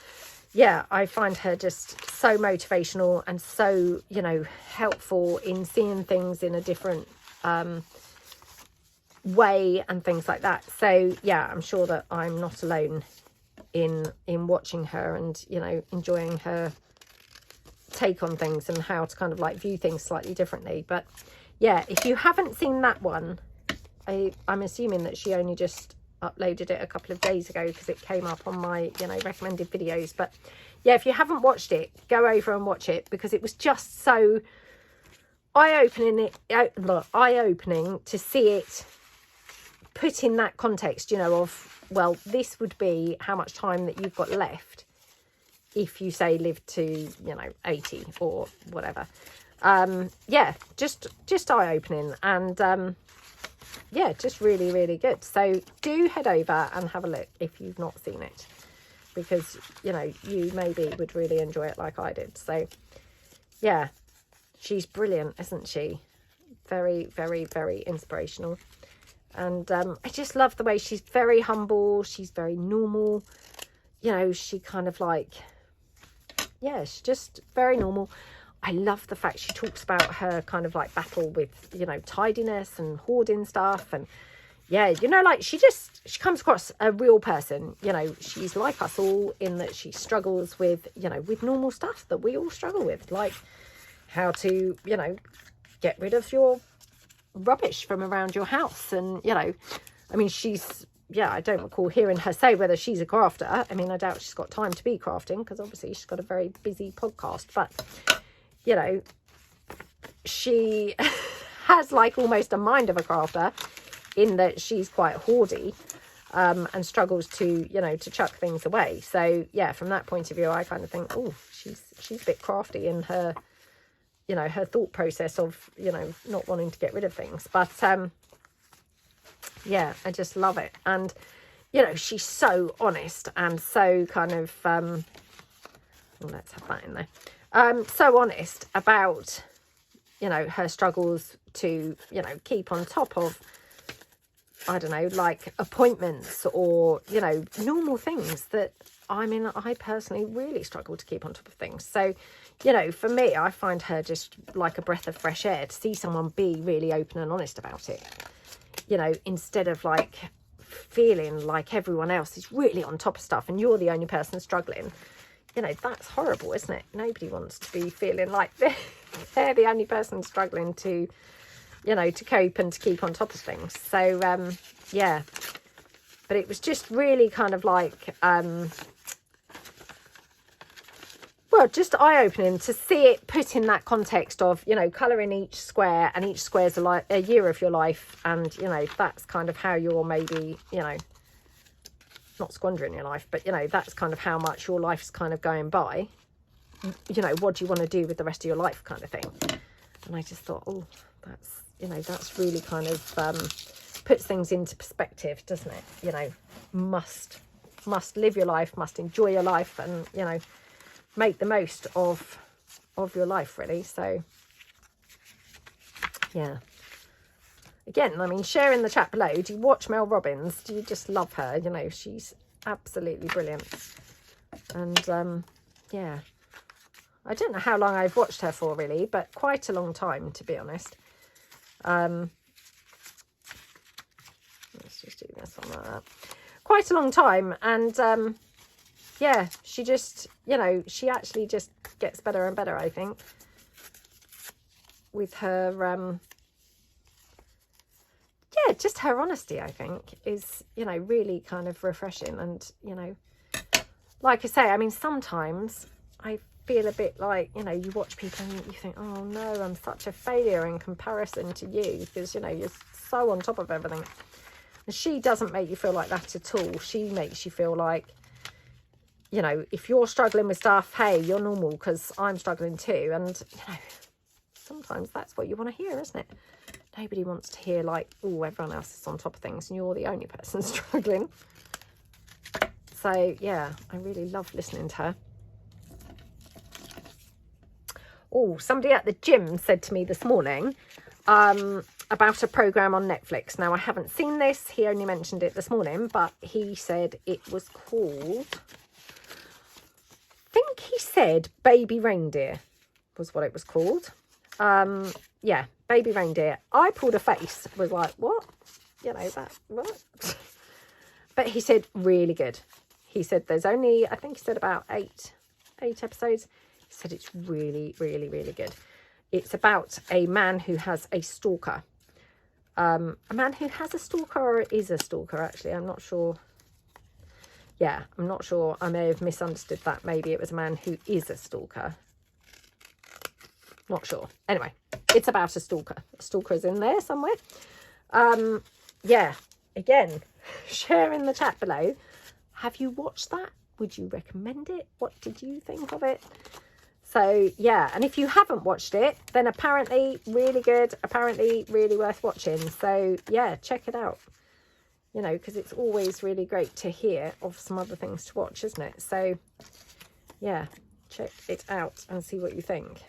S1: yeah, I find her just so motivational and so, you know, helpful in seeing things in a different way and things like that. So yeah, I'm sure that I'm not alone in watching her and, you know, enjoying her take on things and how to kind of like view things slightly differently. But yeah, if you haven't seen that one, I'm assuming that she only just uploaded it a couple of days ago because it came up on my, you know, recommended videos. But yeah, if you haven't watched it, go over and watch it, because it was just so eye-opening to see it put in that context, you know, of, well, this would be how much time that you've got left if you say live to, you know, 80 or whatever. Yeah, just eye-opening and yeah, just really, really good. So do head over and have a look if you've not seen it, because, you know, you maybe would really enjoy it like I did. So yeah, she's brilliant, isn't she? Very, very, very inspirational. And I just love the way she's very humble. She's very normal. You know, she kind of like, yeah, she's just very normal. I love the fact she talks about her kind of like battle with, you know, tidiness and hoarding stuff. And yeah, you know, like she comes across a real person. You know, she's like us all in that she struggles with, you know, with normal stuff that we all struggle with, like how to, you know, get rid of your rubbish from around your house. And, you know, I mean, yeah, I don't recall hearing her say whether she's a crafter. I mean, I doubt she's got time to be crafting, because obviously she's got a very busy podcast. But, you know, she has like almost a mind of a crafter in that she's quite hoardy and struggles to, you know, to chuck things away. So, yeah, from that point of view, I kind of think, oh, she's a bit crafty in her, you know, her thought process of, you know, not wanting to get rid of things. But, yeah, I just love it. And, you know, she's so honest and so kind of, let's have that in there. So honest about, you know, her struggles to, you know, keep on top of, I don't know, like appointments or, you know, normal things that, I mean, I personally really struggle to keep on top of things. So, you know, for me, I find her just like a breath of fresh air to see someone be really open and honest about it. You know, instead of like feeling like everyone else is really on top of stuff and you're the only person struggling. You know, that's horrible, isn't it? Nobody wants to be feeling like they're the only person struggling to, you know, to cope and to keep on top of things. So, yeah. But it was just really kind of like, well, just eye-opening to see it put in that context of, you know, colouring each square, and each square's a year of your life, and, you know, that's kind of how you're maybe, you know, not squandering your life, but, you know, that's kind of how much your life's kind of going by. You know, what do you want to do with the rest of your life kind of thing. And I just thought, oh, that's, you know, that's really kind of puts things into perspective, doesn't it? You know, must live your life, must enjoy your life, and, you know, make the most of your life, really. So yeah, again, I mean, share in the chat below, do you watch Mel Robbins? Do you just love her? You know, she's absolutely brilliant. And yeah, I don't know how long I've watched her for, really, but quite a long time, to be honest. Let's just do this one like that. Quite a long time. And yeah, she just, you know, she actually just gets better and better, I think, with her, yeah, just her honesty, I think, is, you know, really kind of refreshing. And, you know, like I say, I mean, sometimes I feel a bit like, you know, you watch people and you think, oh no, I'm such a failure in comparison to you, because, you know, you're so on top of everything. And she doesn't make you feel like that at all. She makes you feel like, you know, if you're struggling with stuff, hey, you're normal because I'm struggling too. And, you know, sometimes that's what you want to hear, isn't it? Nobody wants to hear like, oh, everyone else is on top of things and you're the only person struggling. So, yeah, I really love listening to her. Oh, somebody at the gym said to me this morning about a program on Netflix. Now, I haven't seen this. He only mentioned it this morning, but he said it was called, I think he said Baby Reindeer was what it was called. Yeah, Baby Reindeer. I pulled a face, was like, what? You know, that, what? But he said, really good. He said there's only, I think he said about eight episodes. He said it's really, really, really good. It's about a man who has a stalker. A man who has a stalker, or is a stalker, actually. I'm not sure. Yeah, I'm not sure. I may have misunderstood that. Maybe it was a man who is a stalker. Not sure. Anyway, it's about a stalker. A stalker is in there somewhere. Yeah, again, share in the chat below. Have you watched that? Would you recommend it? What did you think of it? So, yeah, and if you haven't watched it, then apparently really good, apparently really worth watching. So, yeah, check it out. You know, because it's always really great to hear of some other things to watch, isn't it? So, yeah, check it out and see what you think.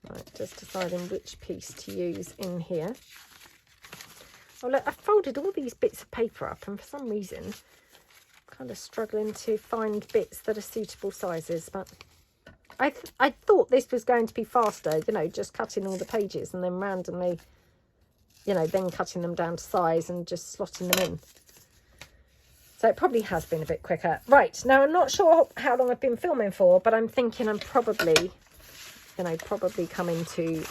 S1: Right, just deciding which piece to use in here. Oh, look, I've folded all these bits of paper up, and for some reason, I'm kind of struggling to find bits that are suitable sizes, but I thought this was going to be faster, you know, just cutting all the pages and then randomly, you know, then cutting them down to size and just slotting them in. So it probably has been a bit quicker. Right, now I'm not sure how long I've been filming for, but I'm thinking I'm probably, you know, probably coming to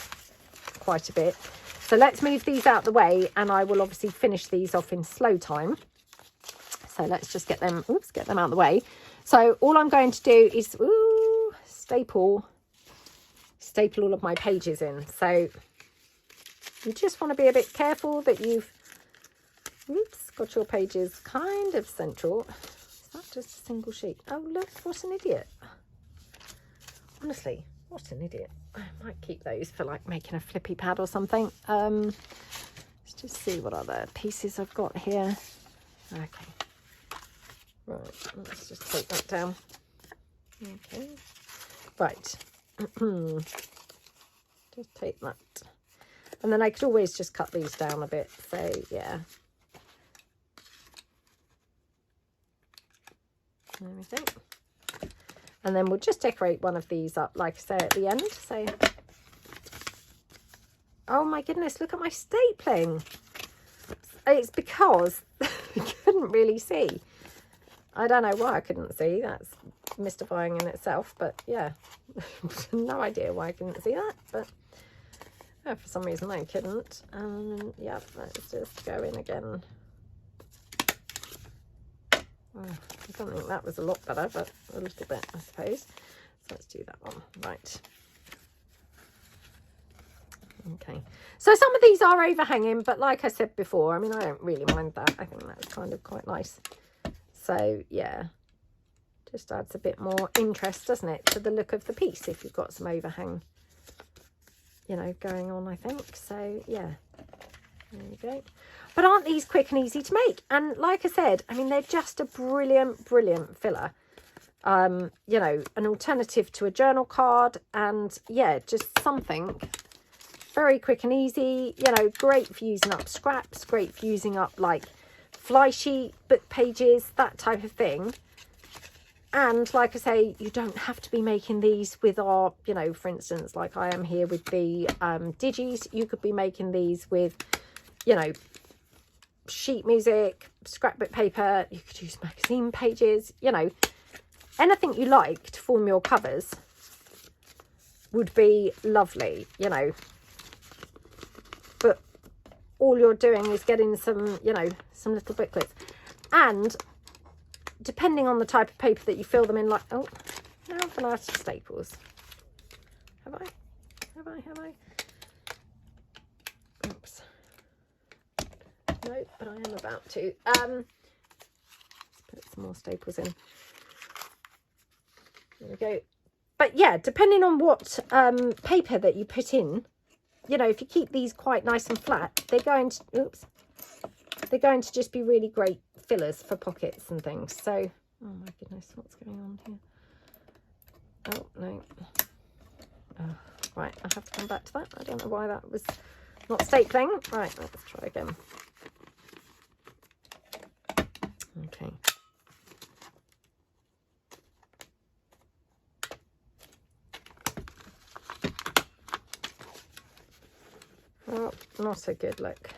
S1: quite a bit. So let's move these out the way, and I will obviously finish these off in slow time. So let's just get them, oops, get them out of the way. So all I'm going to do is, staple all of my pages in. So you just want to be a bit careful that you've, got your pages kind of central. Is that just a single sheet? Oh, look, what an idiot. Honestly, what an idiot. I might keep those for like making a flippy pad or something. Let's just see what other pieces I've got here. Okay. Right, let's just take that down. Okay. Right. Just take that. And then I could always just cut these down a bit. So, yeah. There we go. And then we'll just decorate one of these up, like I say, at the end. So, oh my goodness, look at my stapling. It's because I couldn't really see. I don't know why I couldn't see. That's mystifying in itself. But yeah, no idea why I couldn't see that. But for some reason I couldn't. Yeah, let's just go in again. I don't think that was a lot better, but a little bit, I suppose. So let's do that one. Right. Okay. So some of these are overhanging, but like I said before, I mean, I don't really mind that. I think that's kind of quite nice. So, yeah. Just adds a bit more interest, doesn't it, to the look of the piece if you've got some overhang, you know, going on, I think. So, yeah. There you go. But aren't these quick and easy to make? And like I said, I mean, they're just a brilliant, brilliant filler. You know, an alternative to a journal card. And, yeah, just something very quick and easy. You know, great for using up scraps. Great for using up, like, fly sheet, book pages, that type of thing. And like I say, you don't have to be making these with our, you know, for instance, like I am here with the digis. You could be making these with, you know, sheet music, scrapbook paper. You could use magazine pages, you know, anything you like to form your covers would be lovely, you know. But all you're doing is getting some, you know, some little booklets. And depending on the type of paper that you fill them in, like, oh, now I've run out of staples. Have I? Have I? Oops. No, but I am about to. Let's put some more staples in. There we go. But yeah, depending on what paper that you put in, you know, if you keep these quite nice and flat, they're going to, oops, they're going to just be really great fillers for pockets and things. So, oh my goodness, what's going on here? Oh, no. Oh, right, I have to come back to that. I don't know why that was not stapling. Right, let's try again. Okay. Well, not a good look.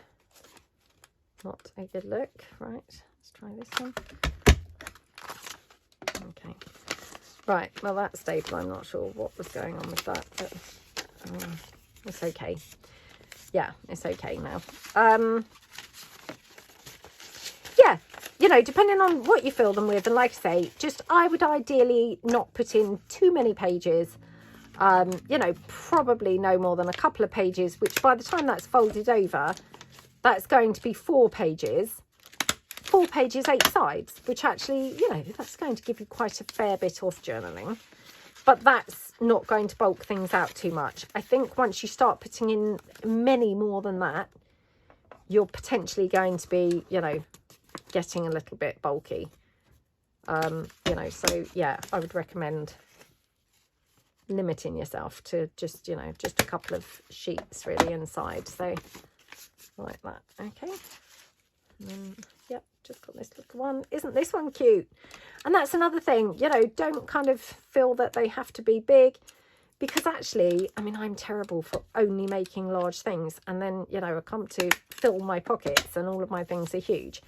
S1: Not a good look. Right, let's try this one. Okay. Right, well, that staple, I'm not sure what was going on with that, but it's okay. Yeah, it's okay now. Yeah, you know, depending on what you fill them with, and like I say, just I would ideally not put in too many pages. You know, probably no more than a couple of pages, which by the time that's folded over, that's going to be 4 pages. 4 pages, 8 sides, which actually, you know, that's going to give you quite a fair bit of journaling. But that's not going to bulk things out too much. I think once you start putting in many more than that, you're potentially going to be, you know, getting a little bit bulky. You know, so yeah, I would recommend limiting yourself to just, you know, just a couple of sheets really inside. So like that. Okay. Yep, just got this little one. Isn't this one cute? And that's another thing, you know, don't kind of feel that they have to be big, because actually, I mean, I'm terrible for only making large things, and then, you know, I come to fill my pockets and all of my things are huge.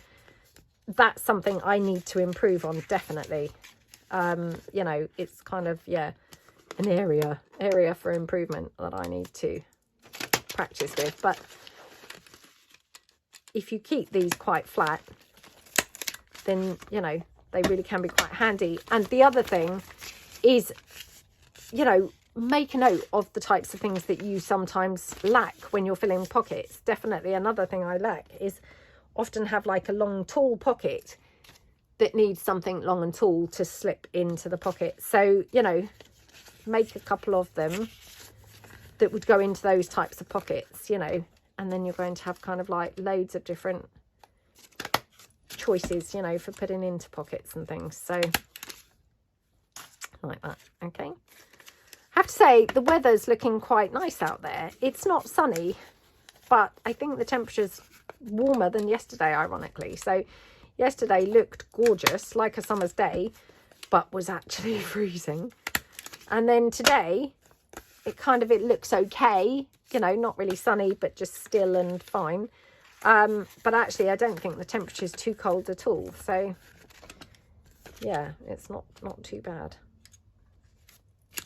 S1: That's something I need to improve on, definitely. You know, it's kind of, yeah, an area for improvement that I need to practice with. But if you keep these quite flat, then, you know, they really can be quite handy. And the other thing is, you know, make a note of the types of things that you sometimes lack when you're filling pockets. Definitely another thing I lack is often have like a long, tall pocket that needs something long and tall to slip into the pocket. So, you know, make a couple of them that would go into those types of pockets, you know, and then you're going to have kind of like loads of different choices, you know, for putting into pockets and things. So like that. Okay. I have to say the weather's looking quite nice out there. It's not sunny, but I think the temperature's warmer than yesterday, ironically. So yesterday looked gorgeous, like a summer's day, but was actually freezing. And then today it looks okay, you know, not really sunny, but just still and fine. But actually I don't think the temperature is too cold at all. So yeah, it's not too bad.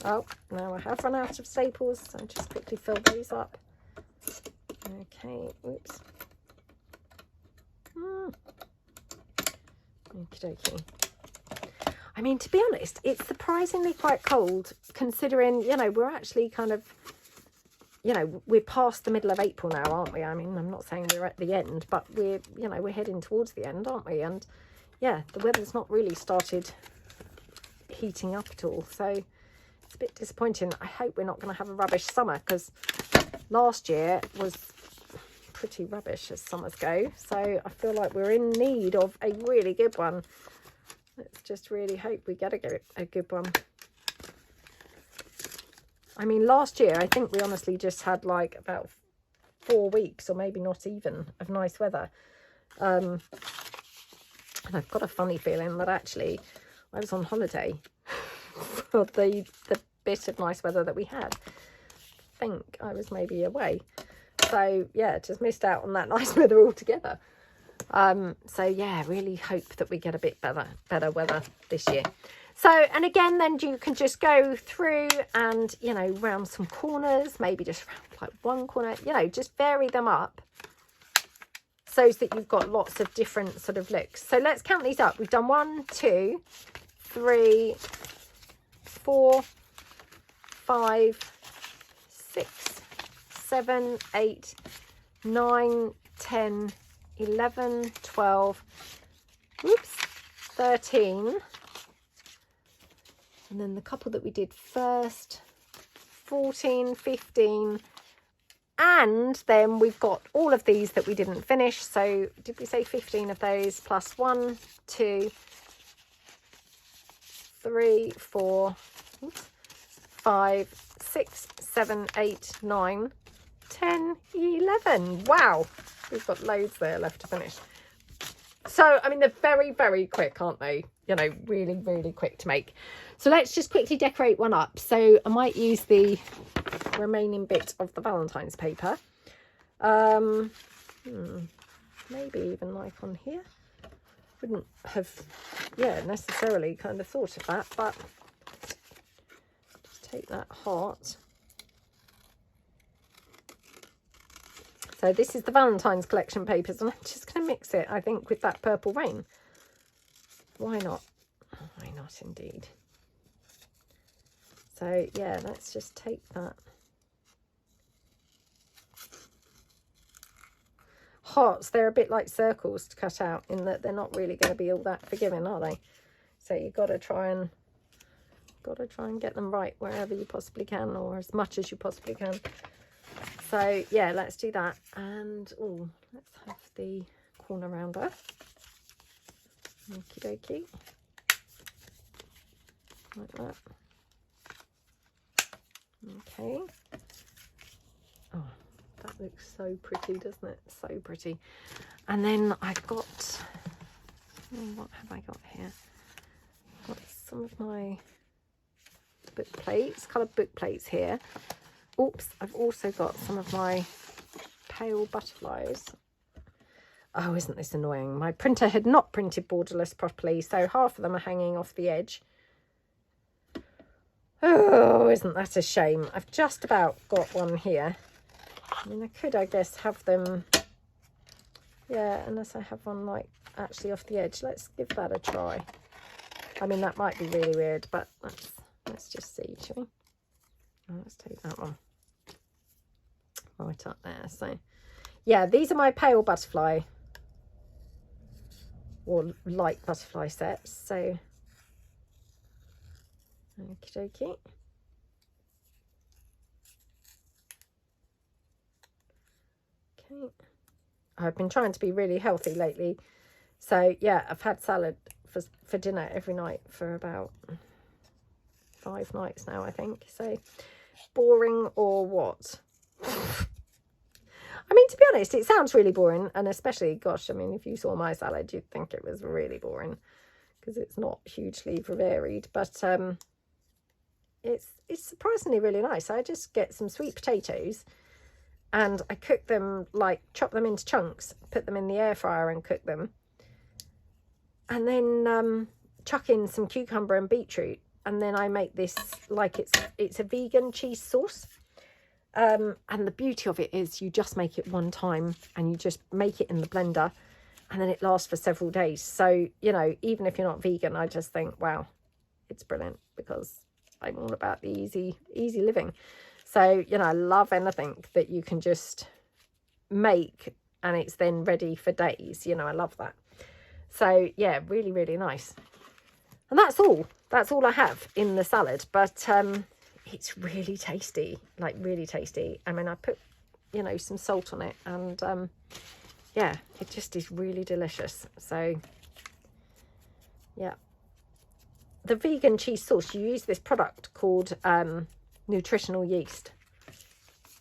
S1: Oh, now I have run out of staples, so I'll just quickly fill those up. Okay, oops. Okie dokie. I mean, to be honest, it's surprisingly quite cold considering, you know, we're actually kind of, you know, we're past the middle of April now, aren't we? I mean, I'm not saying we're at the end, but we're, you know, we're heading towards the end, aren't we? And yeah, the weather's not really started heating up at all. So it's a bit disappointing. I hope we're not going to have a rubbish summer, because last year was pretty rubbish as summers go. So I feel like we're in need of a really good one. Let's just really hope we get a good one. I mean, last year, I think we honestly just had like about 4 weeks, or maybe not even, of nice weather. And I've got a funny feeling that actually I was on holiday for the bit of nice weather that we had. I think I was maybe away. So, yeah, just missed out on that nice weather altogether. So, yeah, really hope that we get a bit better weather this year. So, and again, then you can just go through and, you know, round some corners, maybe just round like one corner, you know, just vary them up so that you've got lots of different sort of looks. So let's count these up. We've done 1, 2, 3, 4, 5, 6, 7, 8, 9, 10, 11, 12, whoops, 13. And then the couple that we did first, 14, 15, and then we've got all of these that we didn't finish. So did we say 15 of those plus 1, 2, 3, 4, 5, 6, 7, 8, 9, 10, 11. Wow, we've got loads there left to finish. So, I mean, they're very, very quick, aren't they? You know, really, really quick to make. So let's just quickly decorate one up. So I might use the remaining bit of the Valentine's paper. Maybe even like on here. Wouldn't have, yeah, necessarily kind of thought of that, but just take that heart. So this is the Valentine's collection papers, and I'm just going to mix it, I think, with that Purple Rain. Why not? Why not, indeed. So, yeah, let's just take that. Hearts, they're a bit like circles to cut out, in that they're not really going to be all that forgiving, are they? So you've got to try and get them right wherever you possibly can, or as much as you possibly can. So, yeah, let's do that. And, oh, let's have the corner rounder. Okie dokie. Like that. Okay. Oh, that looks so pretty, doesn't it? So pretty. And then I've got, what have I got here? I've got some of my book plates, coloured book plates here. Oops, I've also got some of my pale butterflies. Oh, isn't this annoying? My printer had not printed borderless properly, so half of them are hanging off the edge. Oh, isn't that a shame? I've just about got one here. I mean, I could, I guess, have them, yeah, unless I have one, like, actually off the edge. Let's give that a try. I mean, that might be really weird, but let's just see, shall we? Oh, let's take that one. Right up there. So, yeah, these are my pale butterfly, or light butterfly sets. So, okie dokie. Okay. I've been trying to be really healthy lately. So, yeah, I've had salad for dinner every night for about 5 nights now, I think. So, boring or what? I mean, to be honest, it sounds really boring, and especially, gosh, I mean, if you saw my salad, you'd think it was really boring, because it's not hugely varied, but it's surprisingly really nice. I just get some sweet potatoes, and I cook them, like, chop them into chunks, put them in the air fryer and cook them, and then chuck in some cucumber and beetroot, and then I make this, like, it's a vegan cheese sauce. And the beauty of it is you just make it one time, and you just make it in the blender, and then it lasts for several days. So, you know, even if you're not vegan, I just think, wow, it's brilliant, because I'm all about the easy living. So, you know, I love anything that you can just make and it's then ready for days. You know, I love that. So yeah, really, really nice. And that's all I have in the salad, but it's really tasty, like really tasty. I mean, I put, you know, some salt on it, and yeah, it just is really delicious. So yeah, the vegan cheese sauce, you use this product called nutritional yeast.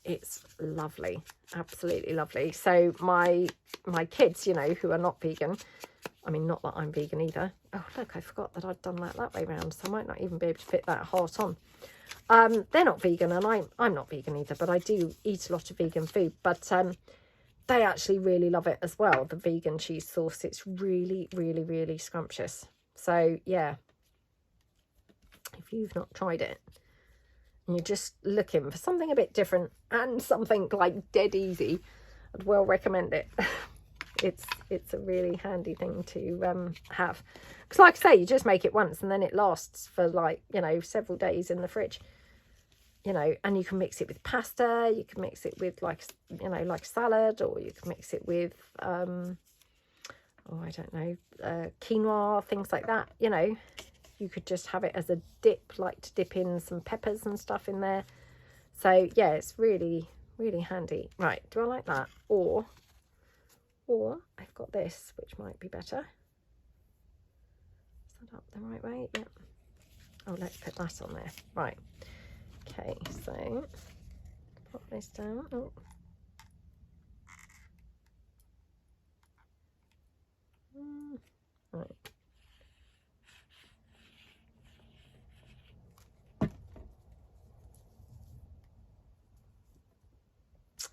S1: It's lovely, absolutely lovely. So my kids, you know, who are not vegan, I mean, not that I'm vegan either. Oh, look, I forgot that I'd done that way round, so I might not even be able to fit that heart on. They're not vegan, and I'm not vegan either, but I do eat a lot of vegan food. But they actually really love it as well, the vegan cheese sauce. It's really, really, really scrumptious. So, yeah, if you've not tried it, and you're just looking for something a bit different and something like dead easy, I'd well recommend it. It's a really handy thing to have, because like I say, you just make it once and then it lasts for, like, you know, several days in the fridge, you know. And you can mix it with pasta, you can mix it with, like, you know, like salad, or you can mix it with oh, I don't know, quinoa, things like that. You know, you could just have it as a dip, like to dip in some peppers and stuff in there. So yeah, it's really, really handy. Right, do I like that? Or I've got this, which might be better. Is that up the right way? Yep. Oh, let's put that on there. Right. Okay, so pop this down. Oh. Right.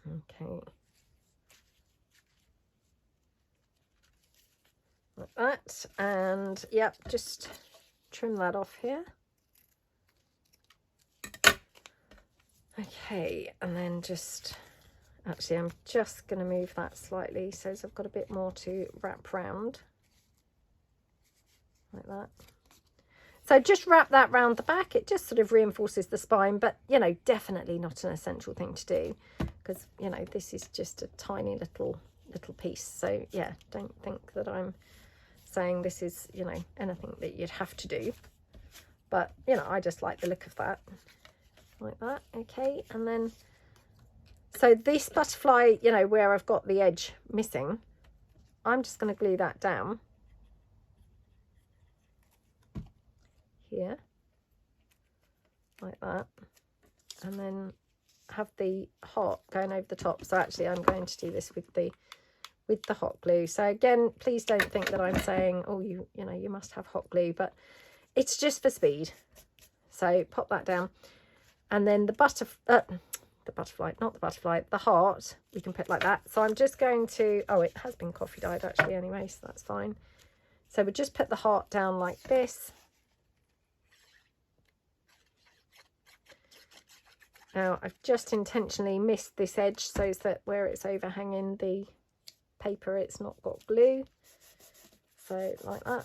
S1: Okay. Like that, and yep, just trim that off here. Okay, and then just, actually I'm just going to move that slightly so I've got a bit more to wrap round, like that. So just wrap that round the back. It just sort of reinforces the spine, but, you know, definitely not an essential thing to do, because, you know, this is just a tiny little piece. So yeah, don't think that I'm saying this is, you know, anything that you'd have to do, but, you know, I just like the look of that, like that. Okay, and then so this butterfly, you know, where I've got the edge missing, I'm just going to glue that down here, like that, and then have the heart going over the top. So actually I'm going to do this with the hot glue. So again, please don't think that I'm saying, oh, you know, you must have hot glue, but it's just for speed. So pop that down, and then the butterfly, not the butterfly, the heart, we can put like that. So I'm just going to, oh, it has been coffee dyed actually anyway, so that's fine. So we just put the heart down like this. Now I've just intentionally missed this edge so that where it's overhanging the paper, it's not got glue. So like that.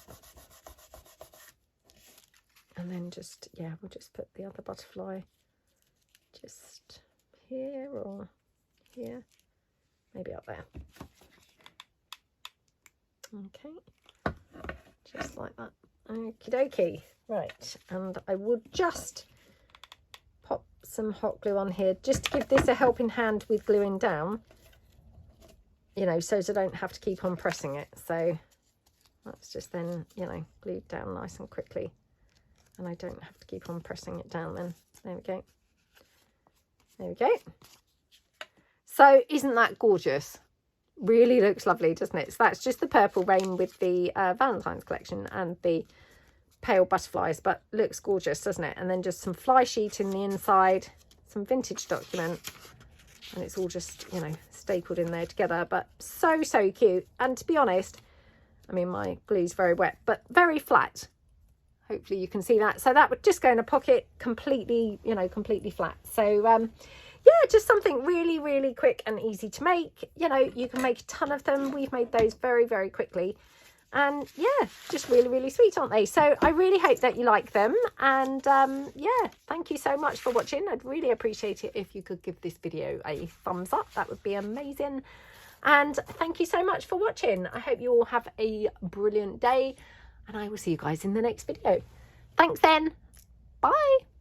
S1: And then just, yeah, we'll just put the other butterfly just here or here, maybe up there. Okay, just like that. Okie dokie. Right, and I would just pop some hot glue on here just to give this a helping hand with gluing down, you know, so I don't have to keep on pressing it. So that's just then, you know, glued down nice and quickly, and I don't have to keep on pressing it down then. There we go. There we go. So isn't that gorgeous? Really looks lovely, doesn't it? So that's just the Purple Rain with the Valentine's collection and the pale butterflies, but looks gorgeous, doesn't it? And then just some fly sheet in the inside, some vintage document, and it's all just, you know, stapled in there together, but so cute. And to be honest, I mean, my glue's very wet, but very flat. Hopefully you can see that. So that would just go in a pocket completely, you know, completely flat. So yeah, just something really, really quick and easy to make. You know, you can make a ton of them. We've made those very, very quickly. And yeah, just really, really sweet, aren't they? So I really hope that you like them. And yeah, thank you so much for watching. I'd really appreciate it if you could give this video a thumbs up. That would be amazing. And thank you so much for watching. I hope you all have a brilliant day. And I will see you guys in the next video. Thanks then. Bye.